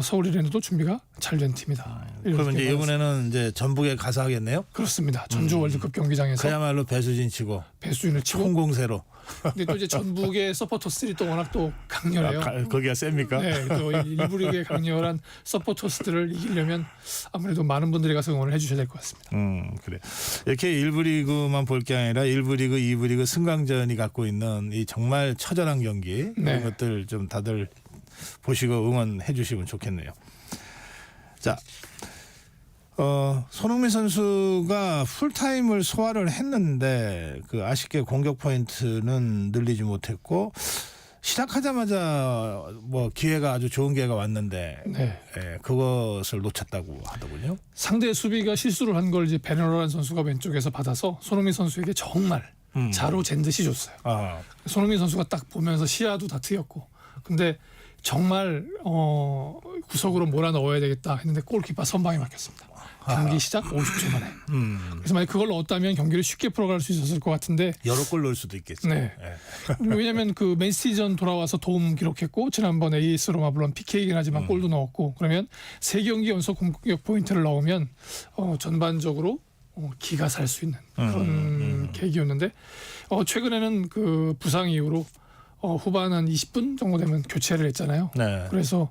서울 이랜드도 준비가 잘 된 팀이다. 그러면 이제 이번에는 이제 전북에 가서 하겠네요? 그렇습니다. 전주 월드컵 경기장에서 그야말로 배수진을 치고 홍공세로. 근데 또 이제 전북의 서포터스들이 또 워낙 또 강렬해요. 거기가 셉니까? 네, 또 일부 리그의 강렬한 서포터스들을 이기려면 아무래도 많은 분들이 가서 응원을 해주셔야 될 것 같습니다. 그래. 이렇게 일부 리그만 볼 게 아니라 일부 리그, 2부 리그 승강전이 갖고 있는 이 정말 처절한 경기 이런 것들 좀 다들 보시고 응원해 주시면 좋겠네요. 자. 손흥민 선수가 풀타임을 소화를 했는데 그 아쉽게 공격 포인트는 늘리지 못했고 시작하자마자 뭐 기회가 아주 좋은 기회가 왔는데 그것을 놓쳤다고 하더군요. 상대 수비가 실수를 한 걸 이제 베네로라는 선수가 왼쪽에서 받아서 손흥민 선수에게 정말 자로 잰 듯이 줬어요. 손흥민 선수가 딱 보면서 시야도 다 트였고 근데 정말 구석으로 몰아 넣어야 되겠다 했는데 골키퍼 선방에 막혔습니다. 경기 시작 50초 만에. 그래서 만약 그걸 넣었다면 경기를 쉽게 풀어갈 수 있었을 것 같은데 여러 골 넣을 수도 있겠죠. 네. 왜냐하면 그 맨시티전 돌아와서 도움 기록했고 지난번 AS 로마 물론 PK이긴 하지만 골도 넣었고 그러면 3경기 연속 공격 포인트를 넣으면 전반적으로 기가 살 수 있는 그런 계기였는데 최근에는 그 부상 이후로 후반 한 20분 정도 되면 교체를 했잖아요. 그래서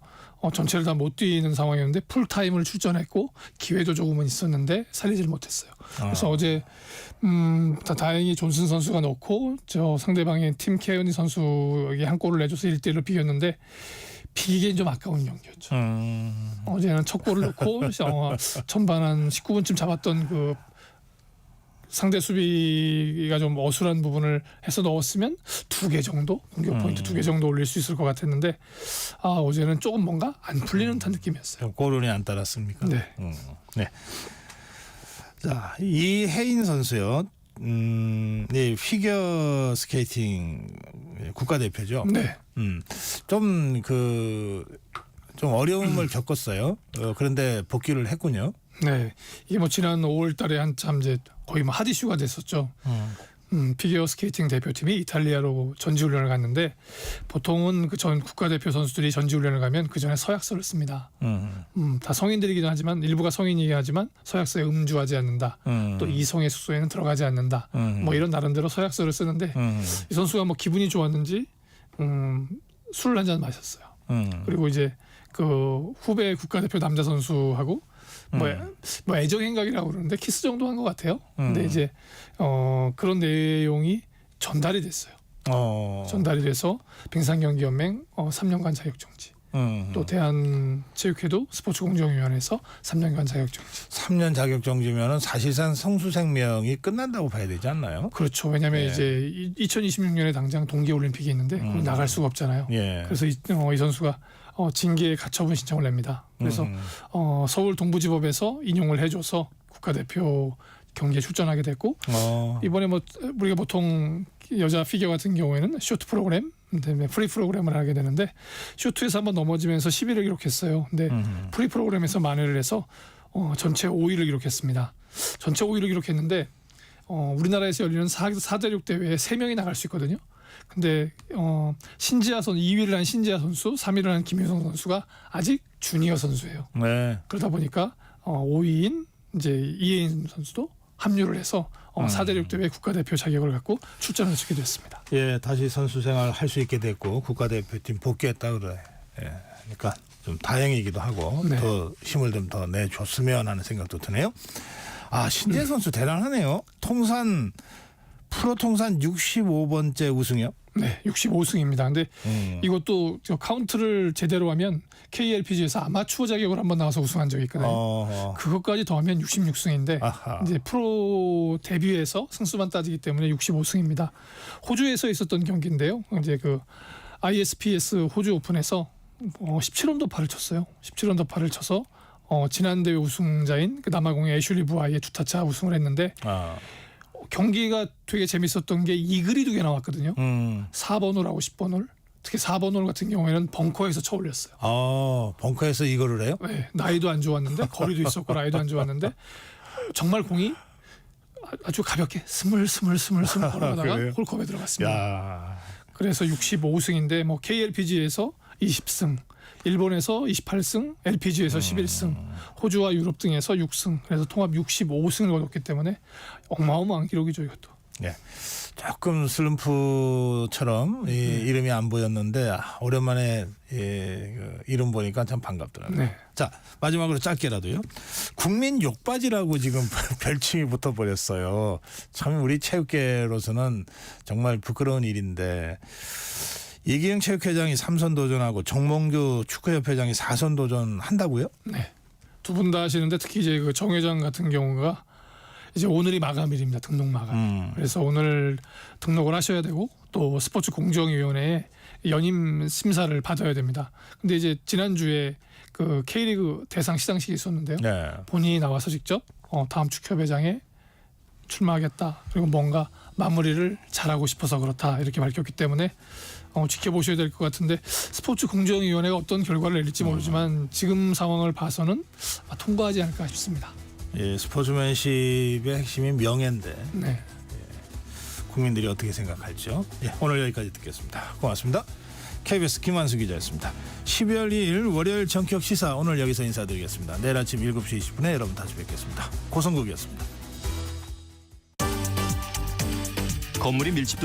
전체를 다 못 뛰는 상황이었는데 풀타임을 출전했고 기회도 조금은 있었는데 살리질 못했어요. 그래서 어제 다행히 존슨 선수가 넣고 저 상대방의 팀 케어니 선수에게 한 골을 내줘서 1대1로 비겼는데 비기기엔 좀 아까운 경기였죠. 어제는 첫 골을 넣고 전반 한 19분쯤 잡았던 그 상대 수비가 좀 어수란 부분을 해서 넣었으면 2개 정도 공격 포인트 2개 정도 올릴 수 있을 것 같았는데 어제는 조금 뭔가 안 풀리는 듯한 느낌이었어요. 골운이 안 따랐습니까? 네. 네. 자, 이혜인 선수요. 네, 피겨 스케이팅 국가대표죠. 네. 좀 어려움을 겪었어요. 그런데 복귀를 했군요. 네, 이게 뭐 지난 5월달에 한참 이제 거의 뭐 핫 이슈가 됐었죠. 피겨 스케이팅 대표팀이 이탈리아로 전지훈련을 갔는데 보통은 그 전 국가대표 선수들이 전지훈련을 가면 그 전에 서약서를 씁니다. 다 성인들이긴 하지만 일부가 성인이긴 하지만 서약서에 음주하지 않는다. 또 이성의 숙소에는 들어가지 않는다. 뭐 이런 나름대로 서약서를 쓰는데 이 선수가 뭐 기분이 좋았는지 술을 한 잔 마셨어요. 그리고 이제 그 후배 국가대표 남자 선수하고 뭐 애정 행각이라고 그러는데 키스 정도 한 것 같아요. 근데 이제 그런 내용이 전달이 됐어요. 전달이 돼서 빙상경기연맹 3년간 자격정지. 또 대한체육회도 스포츠공정위원회에서 3년간 자격정지. 3년 자격정지면은 사실상 선수 생명이 끝난다고 봐야 되지 않나요? 그렇죠. 왜냐하면 이제 2026년에 당장 동계올림픽이 있는데 거기 나갈 수가 없잖아요. 그래서 이 선수가 징계 가처분 신청을 냅니다. 그래서 서울 동부지법에서 인용을 해줘서 국가대표 경기에 출전하게 됐고 이번에 뭐 우리가 보통 여자 피겨 같은 경우에는 쇼트 프로그램, 그다음에 프리 프로그램을 하게 되는데 쇼트에서 한번 넘어지면서 10위를 기록했어요. 근데 프리 프로그램에서 만회를 해서 전체 5위를 기록했습니다. 전체 5위를 기록했는데 우리나라에서 열리는 4대륙 대회에 3명이 나갈 수 있거든요. 근데 신지아 2위를 한 신지아 선수, 3위를 한 김효성 선수가 아직 주니어 선수예요. 네. 그러다 보니까 5위인 이제 이혜인 선수도 합류를 해서 4대륙 대회 국가대표 자격을 갖고 출전할 수 있게 됐습니다. 예, 다시 선수 생활 할 수 있게 됐고 국가대표팀 복귀했다 그래. 예, 그러니까 좀 다행이기도 하고 더 힘을 좀 더 내줬으면 하는 생각도 드네요. 아, 신재 선수 대단하네요. 프로 통산 65번째 우승이요? 네, 65승입니다. 근데 이것도 카운트를 제대로 하면 KLPGA에서 아마추어 자격을 한번 나와서 우승한 적이 있거든요. 그것까지 더하면 66승인데 이제 프로 데뷔해서 승수만 따지기 때문에 65승입니다. 호주에서 있었던 경기인데요. 이제 그 ISPS 호주 오픈에서 17언더파를 쳤어요. 17언더파를 쳐서 지난 대회 우승자인 그 남아공의 애슐리 부아이의 2타차 우승을 했는데 경기가 되게 재밌었던 게 이글이 2개 나왔거든요. 4번 홀하고 10번 홀. 특히 4번 홀 같은 경우에는 벙커에서 쳐 올렸어요. 벙커에서 이거를 해요? 네, 나이도 안 좋았는데 거리도 있었고 나이도 안 좋았는데 정말 공이 아주 가볍게 스물스물 걸어가다가 홀컵에 들어갔습니다. 야. 그래서 65승인데 뭐 KLPGA에서 20승, 일본에서 28승, LPGA에서 11승, 호주와 유럽 등에서 6승, 그래서 통합 65승을 거뒀기 때문에 어마어마한 기록이죠 이것도. 네. 조금 슬럼프처럼 이름이 안 보였는데 오랜만에 이름 보니까 참 반갑더라고요. 네. 자, 마지막으로 짧게라도요. 국민 욕바지라고 지금 별칭이 붙어버렸어요. 참 우리 체육계로서는 정말 부끄러운 일인데 이기영 체육회장이 3선 도전하고 정몽규 축구협회장이 4선 도전한다고요? 네. 두 분 다 하시는데 특히 이제 그 정 회장 같은 경우가 이제 오늘이 마감일입니다. 등록 마감. 그래서 오늘 등록을 하셔야 되고 또 스포츠 공정위원회에 연임 심사를 받아야 됩니다. 근데 이제 지난주에 그 K리그 대상 시상식이 있었는데요. 본인이 나와서 직접 다음 축협회장에 출마하겠다. 그리고 뭔가 마무리를 잘하고 싶어서 그렇다. 이렇게 밝혔기 때문에 지켜보셔야 될 것 같은데 스포츠 공정위원회가 어떤 결과를 내릴지 모르지만 지금 상황을 봐서는 통과하지 않을까 싶습니다. 예, 스포츠맨십의 핵심이 명예인데 국민들이 어떻게 생각할지요. 오늘 여기까지 듣겠습니다. 고맙습니다. KBS 김한수 기자였습니다. 12월 2일 월요일 전격 시사 오늘 여기서 인사드리겠습니다. 내일 아침 7시 20분에 여러분 다시 뵙겠습니다. 고성국이었습니다. 건물이 밀집